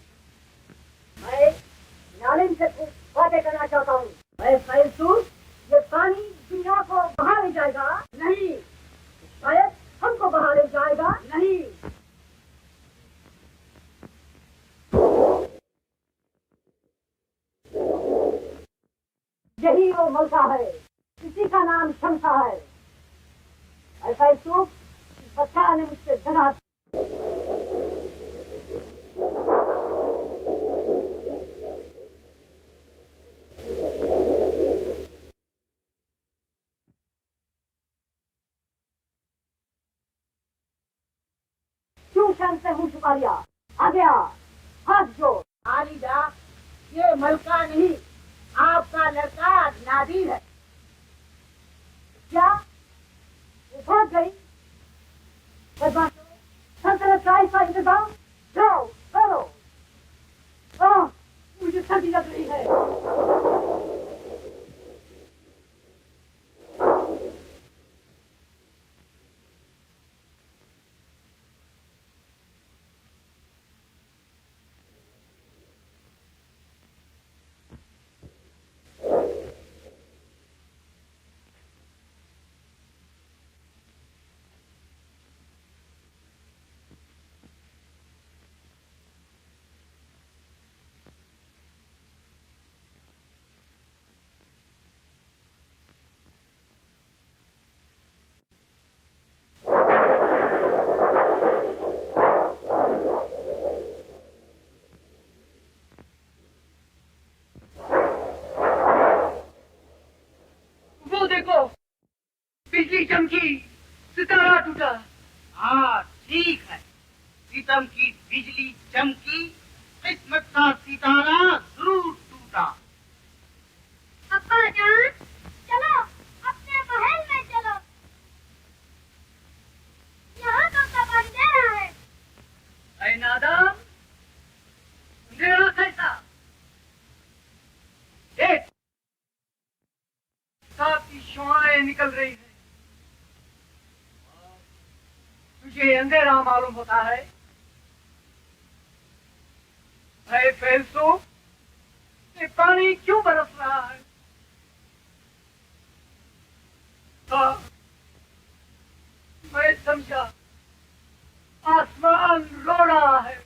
मैं नालिम से कुछ बातें करना चाहता हूँ। मैं फैलसूफ, ये पानी दुनिया को बहा ले जाएगा नहीं, शायद हमको बहा ले जाएगा नहीं। यही वो मलका है, इसी का नाम शमसा है। ऐसा सूप बच्चा ने मुझसे डरा। क्यों शर्म से मुंह छुपा लिया? आ गया, हाथ जोड़। आलिदा, ये मलका नहीं, आपका लड़का नादिर है। क्या वो भाग गई? बदमाशों, सल्तनत राय का इंतजाम जाओ करो। मुझे सर्दी लग रही है। बिजली चमकी, सितारा टूटा। हाँ ठीक है, सितम की बिजली चमकी, किस्मत का सितारा जरूर टूटा। अब्बा जान, चलो अपने महल में चलो, यहाँ तो सब अंधेरा है। ऐ नादान, अंधेरा कैसा? देख, काफी शुआएं निकल रही है। तुझे अंधेरा मालूम होता है? है फैलसो, ये पानी क्यों बरस रहा है? हाँ, मैं समझा, आसमान रो रहा है।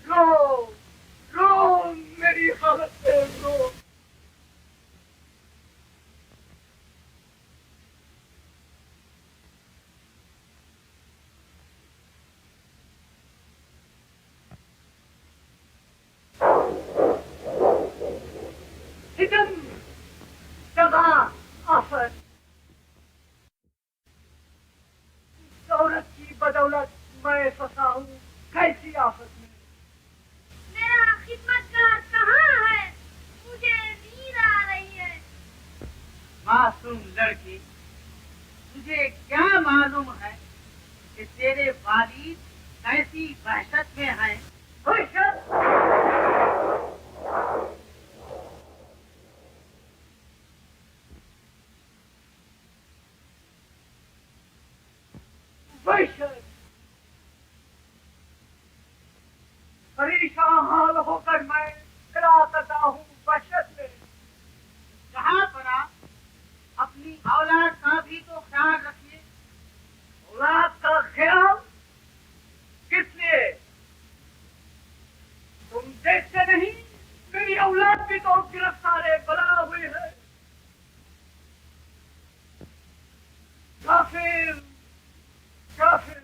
रो, रो मेरी हालत पे रो। आफत, दौलत की बदौलत मैं फंसा हूँ कैसी आफत में। मेरा खिदमतगार कहाँ है? मुझे नींद आ रही है। मासूम लड़की, तुझे क्या मालूम है कि तेरे वालिद कैसी वहशत में हैं? परेशान हाल होकर मैं खड़ा करता हूँ वहशत में। कहाँ पड़ा? अपनी औलाद का भी तो ख्याल रखिए। औलाद का ख्याल किस लिए? तुम देखते नहीं, मेरी औलाद भी तो गिरफ्तार बना हुई है। काफिर, काफिर।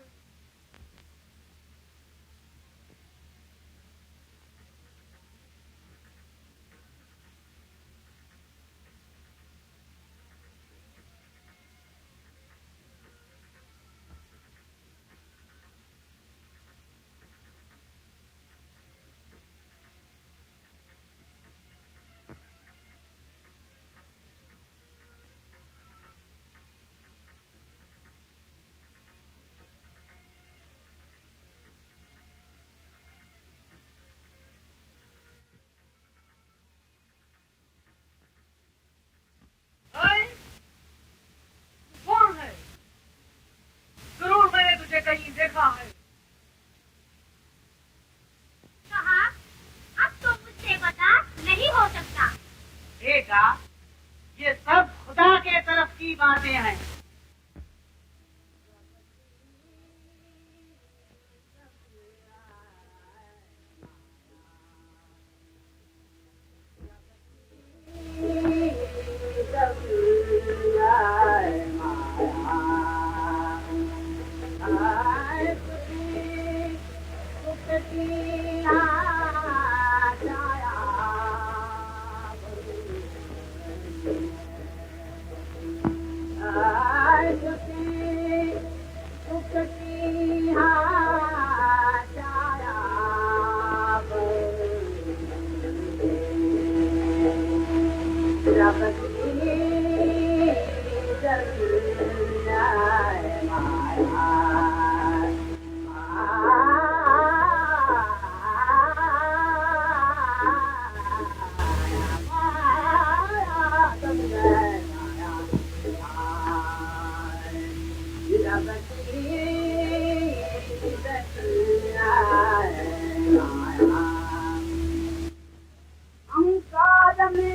अहंकार में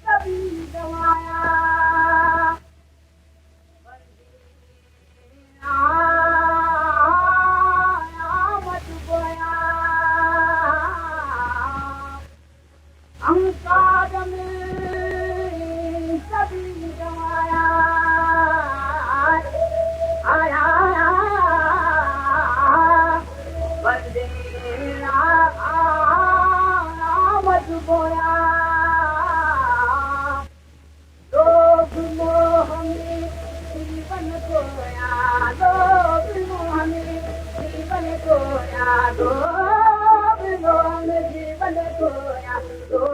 कभी गवाया मत बोया अहंकार में कभी गवाया आया बंदे मत बोया लोग मोह में जीवन खोया लोग मोह में जीवन खोया लोग मोह में जीवन खोया लोग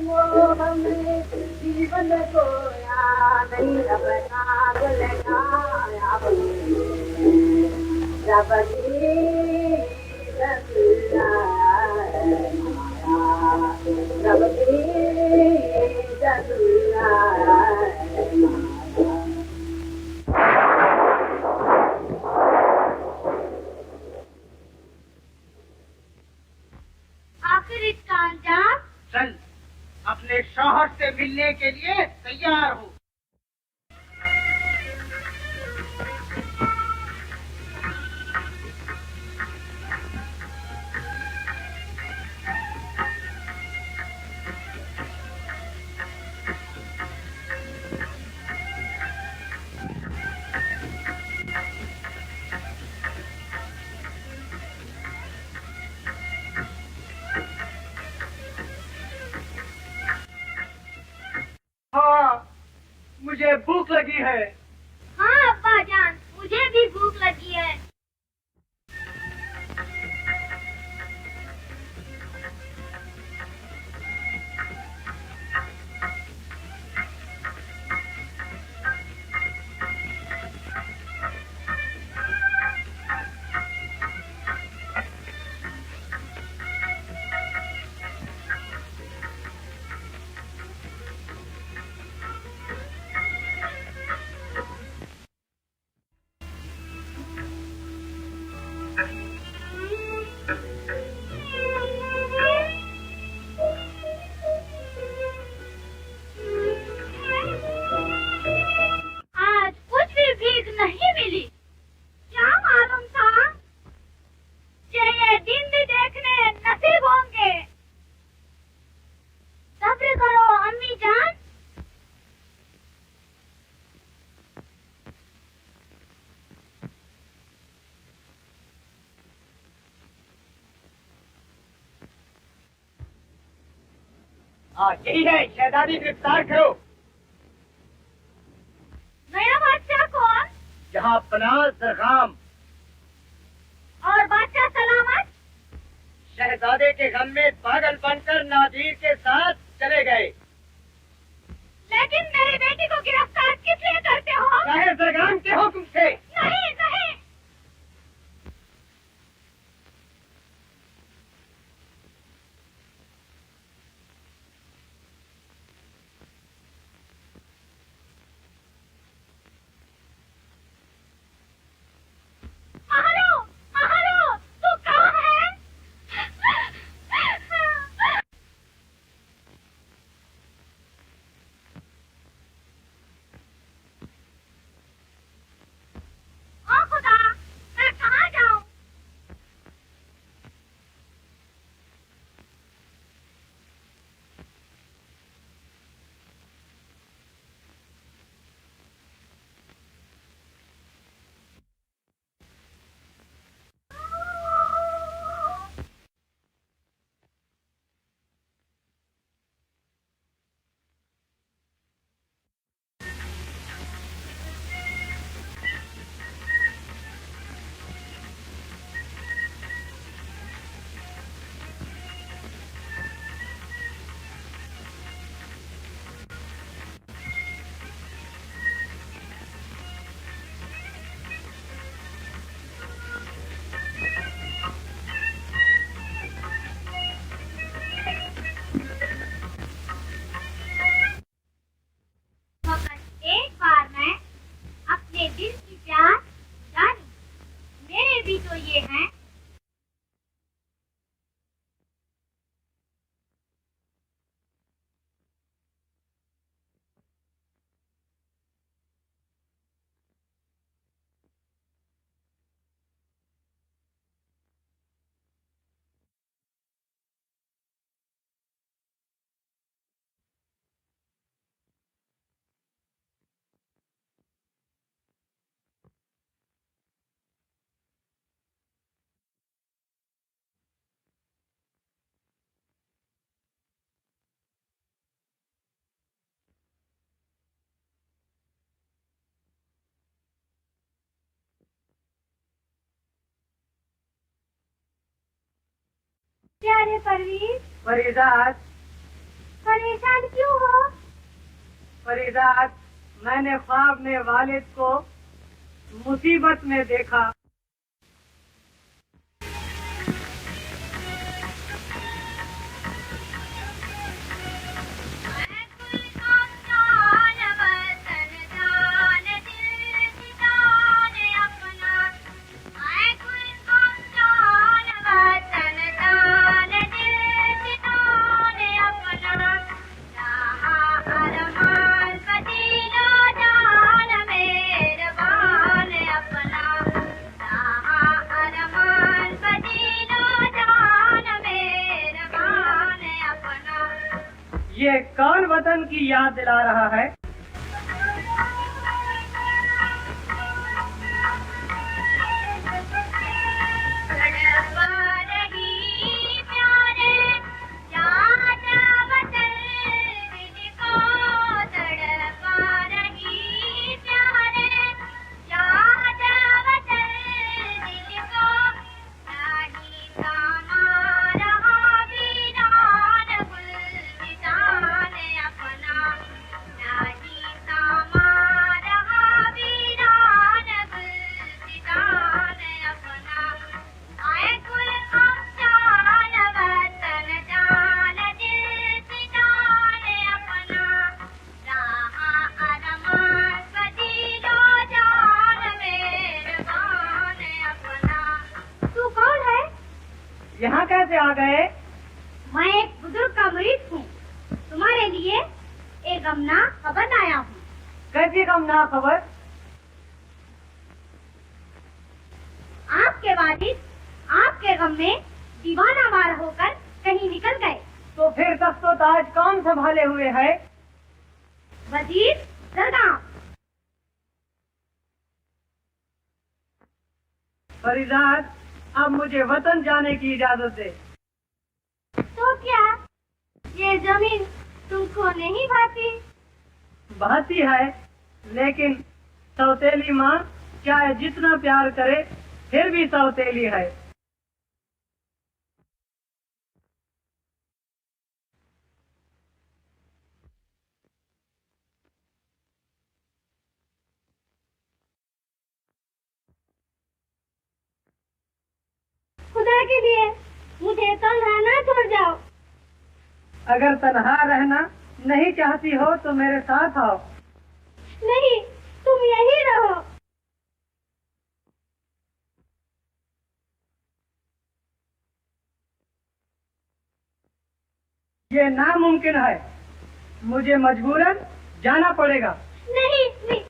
मोह में जीवन खोया नहीं रब नाग लगाया रब की रब आखिर इसका अंजाम चल अपने शौहर से मिलने के लिए तैयार हो। हाँ, मुझे भूख लगी है। हाँ अब्बा जान, मुझे भी भूख लगी है। आज कुछ भी भीख नहीं मिली। क्या मालूम था कि ये दिन भी देखने नसीब होंगे। सब्र करो अम्मी जान। हाँ, यही है, शहजादी गिरफ्तार करो। नया बादशाह कौन? जहाँ पनाह सरगाम। और बादशाह सलामत? शहजादे के गम में पागल बनकर नादिर के साथ चले गए। लेकिन मेरी बेटी को गिरफ्तार किस लिए करते हो? शाह सरगाम के हुक्म से। नहीं नहीं, महारो, महारो, तू कहाँ है? प्यारे परवीन। फरीदाद, परेशान क्यों हो? फरीदाद, मैंने ख्वाब में वालिद को मुसीबत में देखा। ये कौन वतन की याद दिला रहा है? यहाँ कैसे आ गए? मैं एक बुजुर्ग का मरीज हूँ। तुम्हारे लिए एक गमना खबर आया हूँ। कैसी गमना खबर? आपके वालिद आपके गम में दीवाना वार होकर कहीं निकल गए। तो फिर तख्तो ताज कौन संभाले हुए है? वजीर सरदार। फरीदाद, अब मुझे वतन जाने की इजाजत दे। तो क्या ये जमीन तुमको नहीं भाती? भाती है, लेकिन सौतेली माँ चाहे जितना प्यार करे फिर भी सौतेली है। खुदा के लिए मुझे तन्हा ना छोड़ जाओ। अगर तन्हा रहना नहीं चाहती हो तो मेरे साथ आओ। नहीं, तुम यहीं रहो। ये नामुमकिन है, मुझे मजबूरन जाना पड़ेगा। नहीं, नहीं।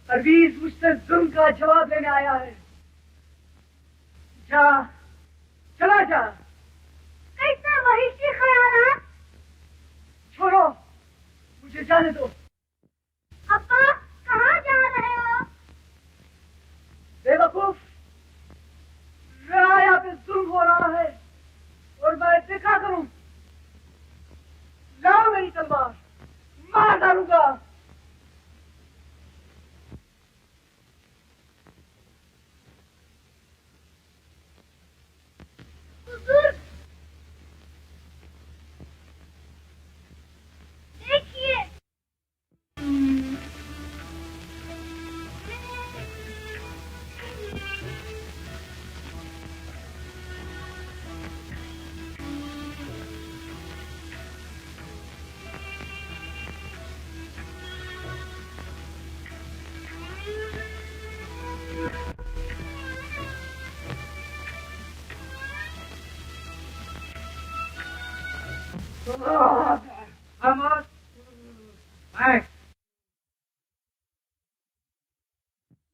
परवीज मुझसे जुल्म का जवाब लेने आया है। जा, चला जा। कैसे वहिशी ख्यालात? छोड़ो, मुझे जाने दो। अब्बा, कहाँ जा रहे हो? बेवकूफ, राया पे जुल्म हो रहा है और मैं देखा करूं। लाओ मेरी तलवार, मार डालूंगा। देखिए,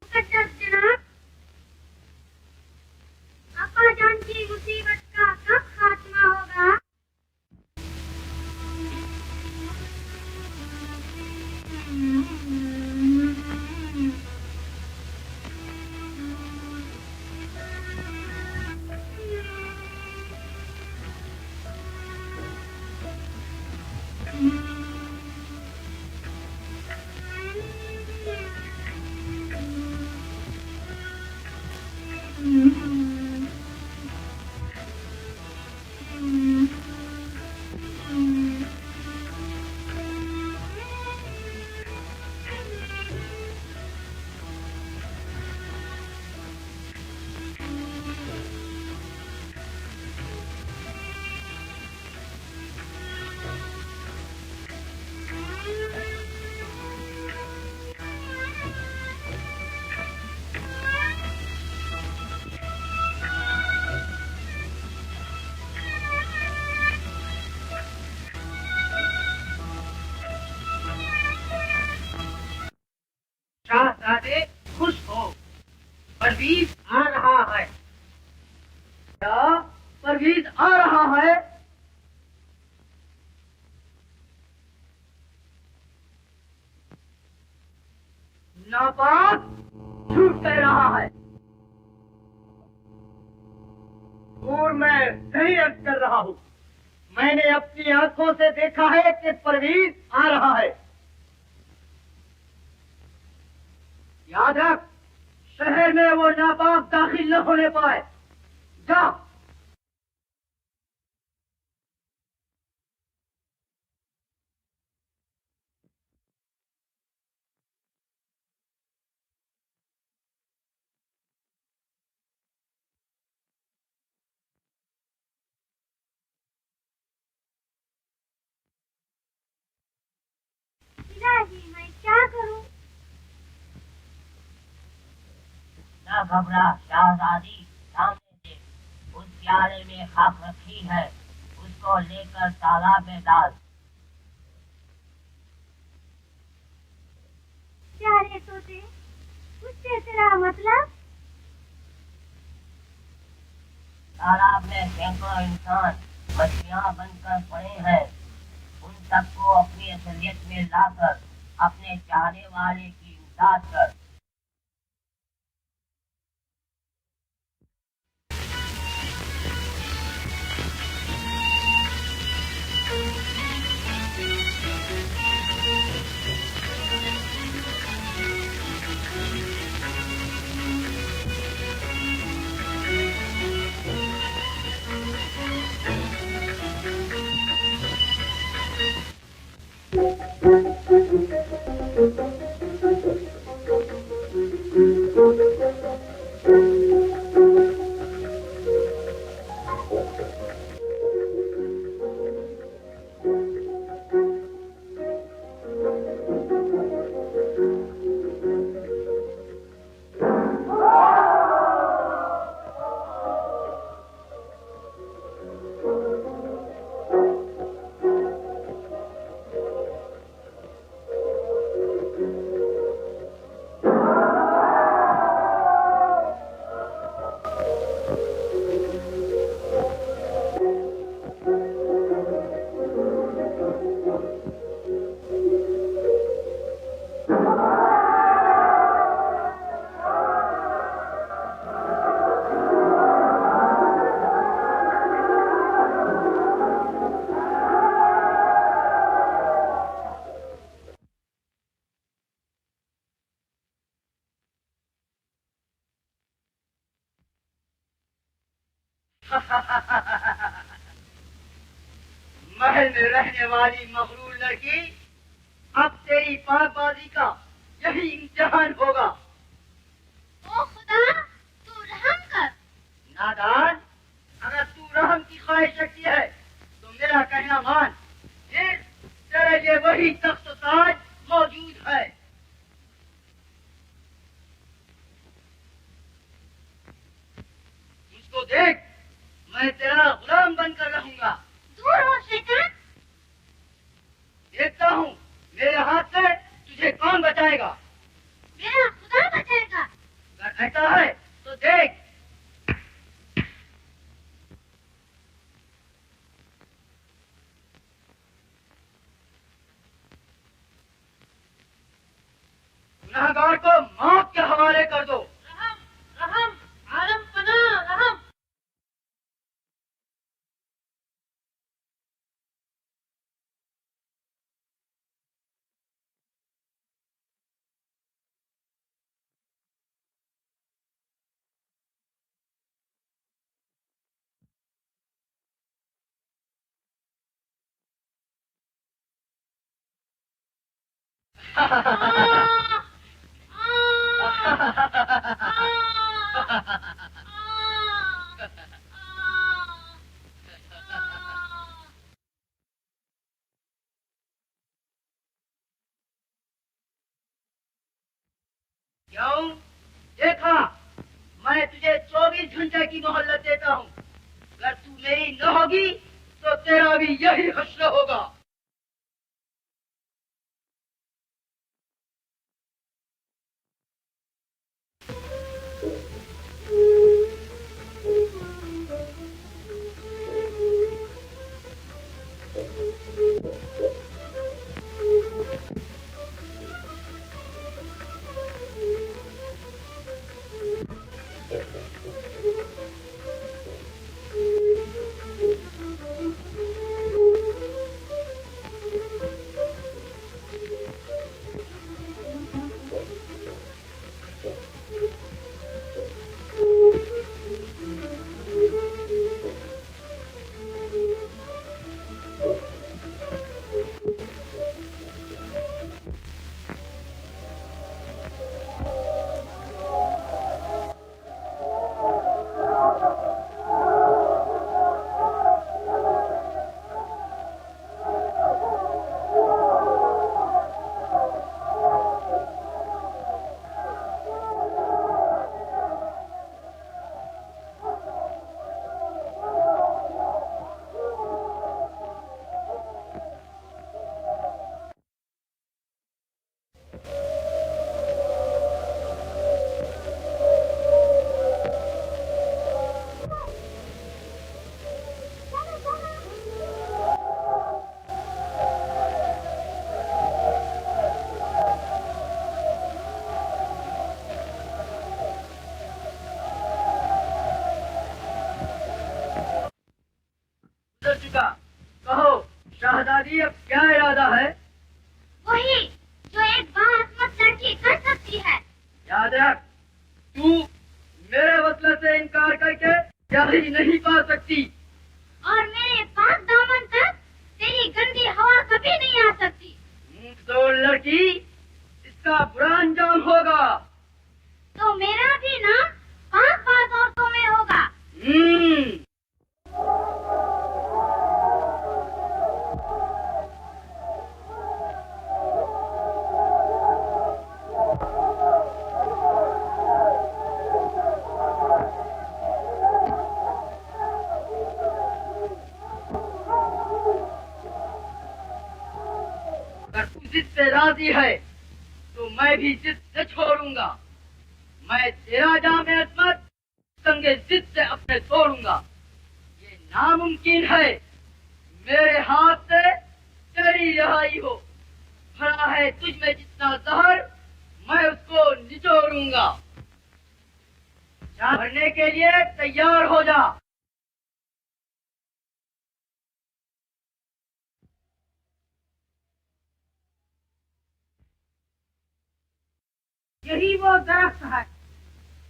मुकद्दस जनाब, अब्बा जान की मुसीबत का कब खात्मा होगा? शहजादे खुश हो, परवीज आ रहा है। क्या परवीज आ रहा है? नापाक झूठ कह रहा है। और मैं सही अर्ज कर रहा हूँ। मैंने अपनी आंखों से देखा है कि परवीज आ रहा है। याद रख, शहर में वो नापाक दाखिल न होने पाए। जा। इलाही, मैं क्या करूं? न घबरा शहजादी, सामने देख, उस प्याले में खाक रखी है, उसको लेकर तालाब में डाल। प्यारे तोते, उससे तेरा मतलब? तालाब में सैकड़ों इंसान मछलियां बनकर पड़े हैं, उन सबको अपनी असलियत में लाकर अपने चाहने वाले की इमदाद कर। महल में रहने वाली मगरूर लड़की, अब तेरी पाकबाजी का यही इम्तिहान होगा। ओ खुदा, तू रहम कर। नादान, अगर तू रहम की ख्वाहिश रखती है तो मेरा कहना मान, फिर तेरे लिए वही तख्त ताज मौजूद है। मुझको देख, मैं तेरा गुलाम बनकर रहूंगा। दूर हो शैतान। देखता हूँ मेरे हाथ से तुझे कौन बचाएगा। मेरा खुदा बचाएगा। अगर ऐसा है तो देख। गुनाहगार को मौत के हवाले कर दो। रहम, रहम, आलम पनाह, रहम। क्यों? देखा, मैं तुझे 24 घंटे की मोहलत देता हूँ। अगर तू मेरी न होगी तो तेरा भी यही हश्र होगा। याद रख, तू मेरे वसले से इनकार करके यही नहीं पा सकती। और मेरे पास दामन तक तेरी गंदी हवा कभी नहीं आ सकती। तो लड़की, इसका बुरा अंजाम होगा। तो मेरा भी नाम 5 औरतों में होगा। अगर तू जिद से राजी है तो मैं भी जिद से छोड़ूंगा। मैं तेरा जाम अजमत संगे जिद से अपने तोड़ूंगा। ये नामुमकिन है मेरे हाथ से तेरी रिहाई हो। भरा है तुझ में जितना जहर, मैं उसको निचोड़ूंगा। जा भरने के लिए तैयार हो जा। यही वो दरख्त है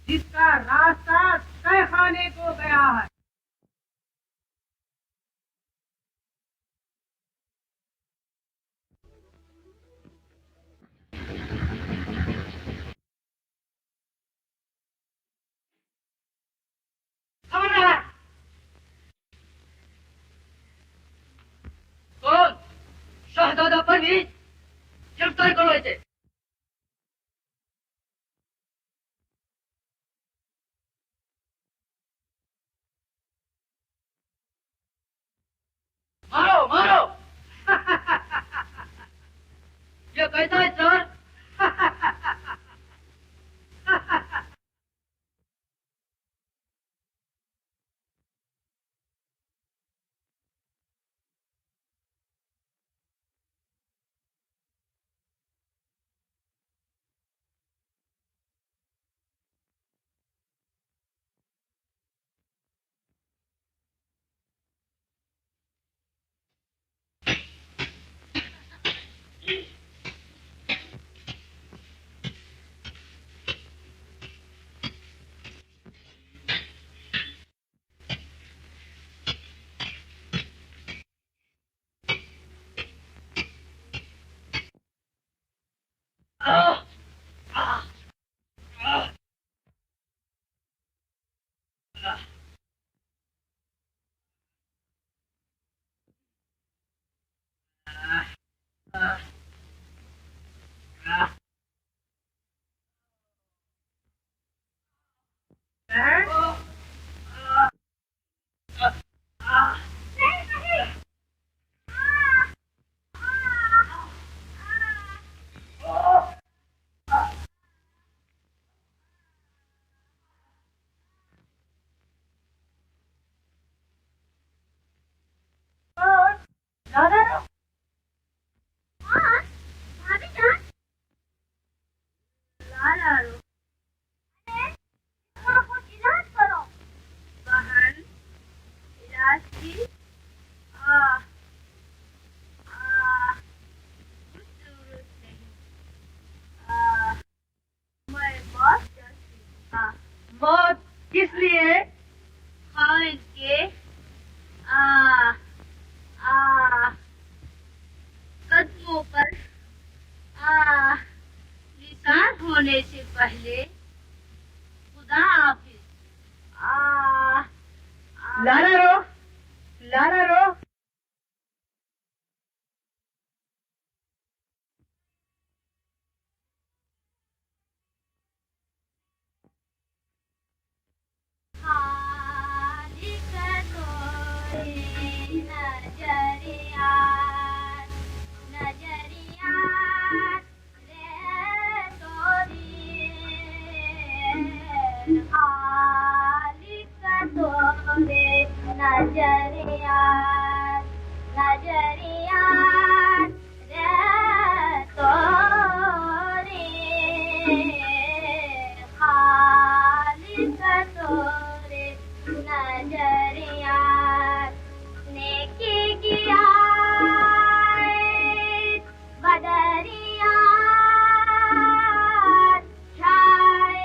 जिसका रास्ता तय खाने को गया है। कौन? शहजादा परवीन, गिरफ्तार करो इसे। मारो मारो। ये कैसा है सर? मौत किस लिए? खालिद के कदमों पर निसार होने से पहले खुदा हाफिज। लारा रो, लारा रो। बदरिया छाए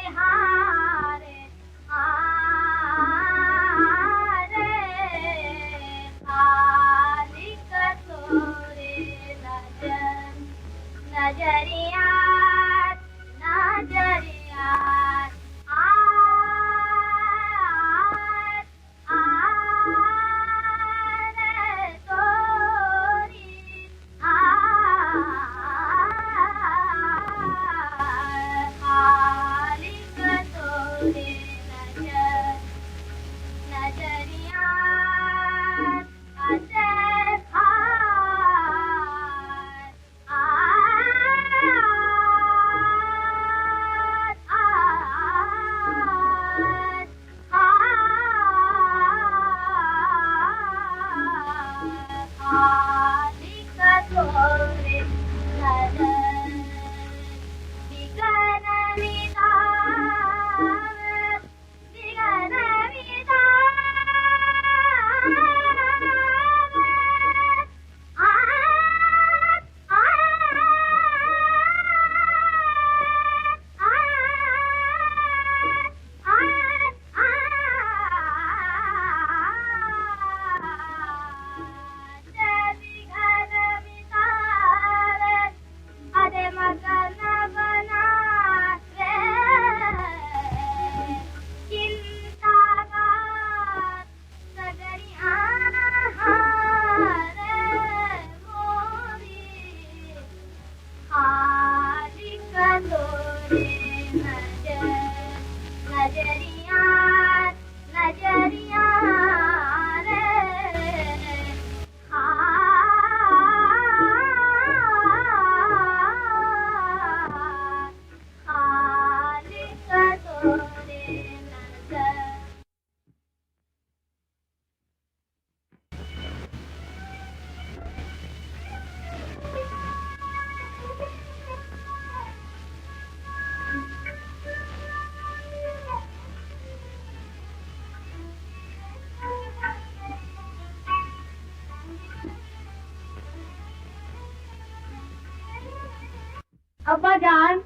अब्बा जान,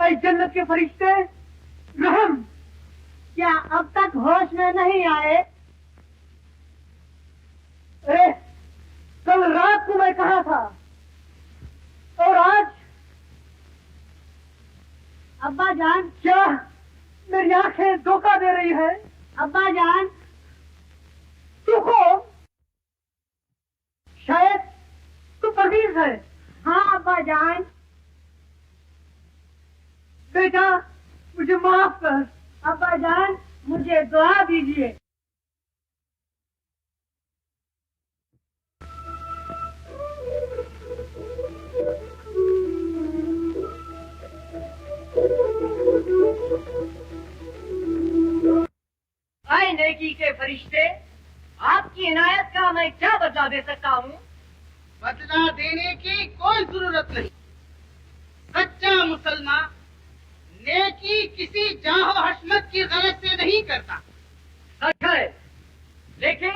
ऐ जन्नत के फरिश्ते रहम, क्या अब तक होश में नहीं आए? अरे कल रात को मैं कहा था और आज? अब्बा जान, क्या मेरी आंखें धोखा दे रही है? अब्बा जान, तू कौन? शायद तू परवीज है। हाँ अब्बा जान। बेटा मुझे माफ कर। अब्बा जान मुझे दुआ दीजिए। आए नेकी के फरिश्ते, आपकी इनायत का मैं क्या बदला दे सकता हूँ? बदला देने की कोई जरूरत नहीं। सच्चा मुसलमान नेकी किसी जाहो हशमत की गरज से नहीं करता। सच है, लेकिन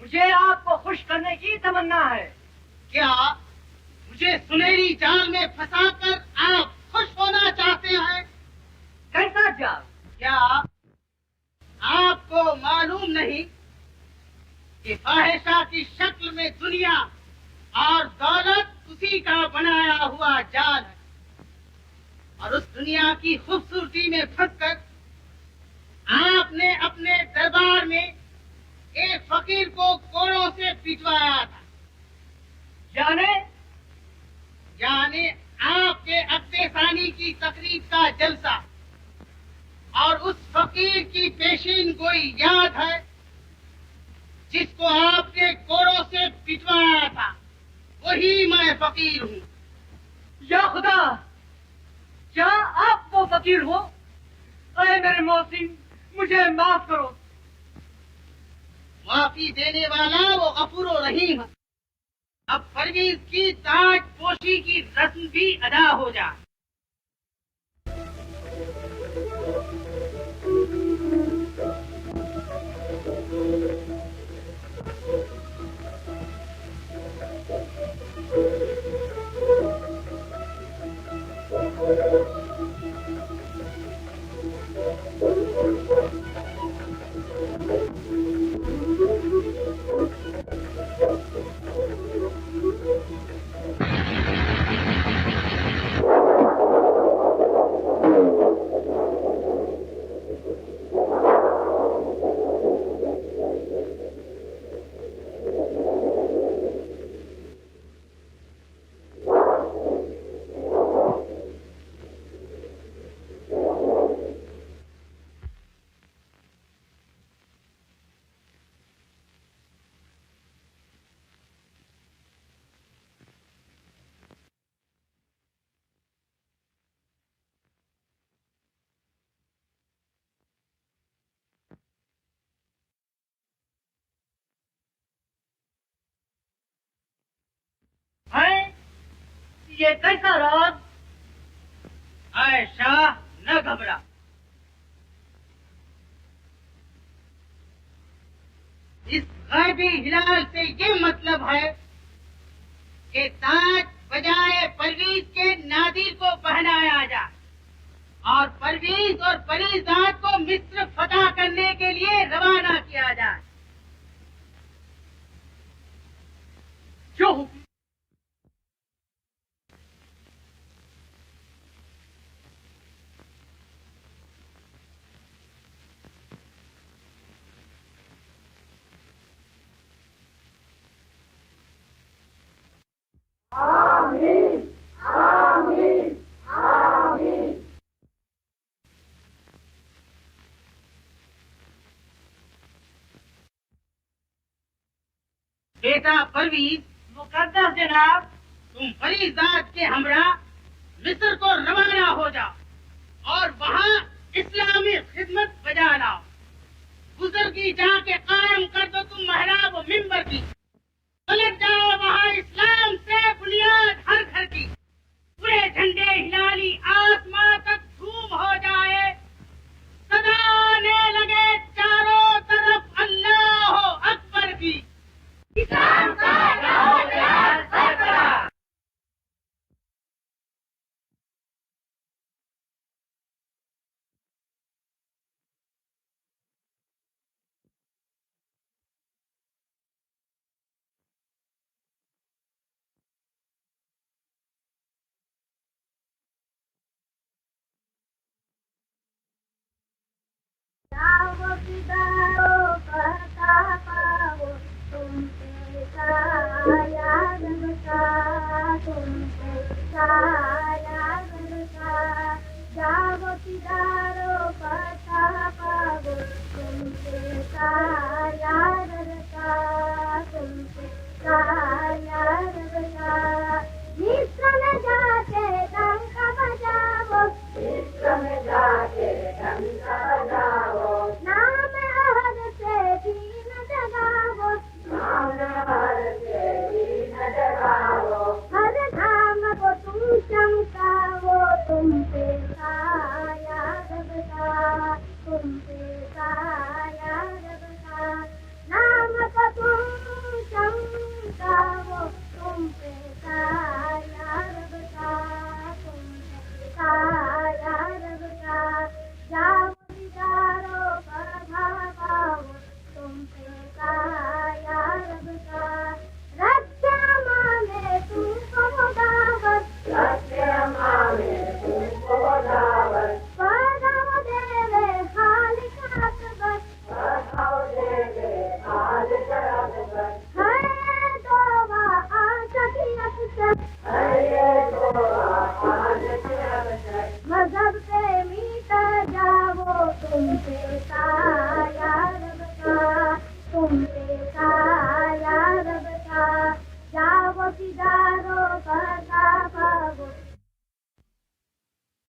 मुझे आपको खुश करने की तमन्ना है। क्या मुझे सुनहरी जाल में फंसाकर आप खुश होना चाहते हैं? कैसा जाल? क्या आपको मालूम नहीं कि फाहिशा की शक्ल में दुनिया और दौलत उसी का बनाया हुआ जाल है, और उस दुनिया की खूबसूरती में फंसकर आपने अपने दरबार में एक फकीर को कोड़ों से पिटवाया था। यानी आपके अक्तेसानी की तकरीब का जलसा, और उस फकीर की पेशीन गोई याद है जिसको आपने कोड़ों से पिटवाया था? वही मैं फकीर हूँ। या खुदा, क्या आप वो फकीर हो? अरे मेरे मौसिम, मुझे माफ करो। माफी देने वाला वो गफूर रहीम है। अब परवीज की ताज पोशी की रस्म भी अदा हो जाए। ये कैसा राज? ऐशा न घबरा, इस गैबी हिलाल से ये मतलब है कि ताज बजाय परवीज के नादिर को पहनाया जाए और परवीज और परीजात को मिस्र फतह करने के लिए रवाना किया जाए। जो हुक्म। बेटा परवीज, मुकद्दस जनाब। तुम फरीजात के हमरा मिस्र को रवाना हो जाओ और वहाँ इस्लामी खिदमत बजा लाओ। बुजुर्गी जाके कायम कर दो तुम महराब व मिंबर की। पलट जाओ वहाँ इस्लाम से बुनियाद हर घर की। पूरे झंडे हिलाली आसमां तक धूम हो जाए। सदा आने लगे चारों तरफ अल्लाह अकबर की। इस्लाम का लाहो-प्यार बरकरार। जाओ किदारो पता पाओ तुमसे साया बनता, तुमसे साया बनता। जाओ किदारो पता पाओ तुमसे साया बनता, तुमसे साया बनता। मिस्र में जाके डंका बजाओ, मिस्र में जाके डंका बजाओ। नाम अहद से दीन जगाओ, नाम अहद से दीन जगाओ। हर धाम को तुम चमकाओ, तुम पे साया रबता, तुम पे साया रबता। नाम को तुम चमकाओ, तुम पे साया रबता, तुम पे साया रबता। जाओ दीदारो प्रभावाओ, तुम पे साया रबता। रस्ते मांगे तुमको दावत, रस्ते मांगे तुमको दावत। पढ़ाओ देवे खालिक अकबर, पढ़ाओ देवे खालिक अकबर। है दुआ आज की अक्सर, है दुआ आज की अक्सर। मजहब से मीट जाओ तुम पे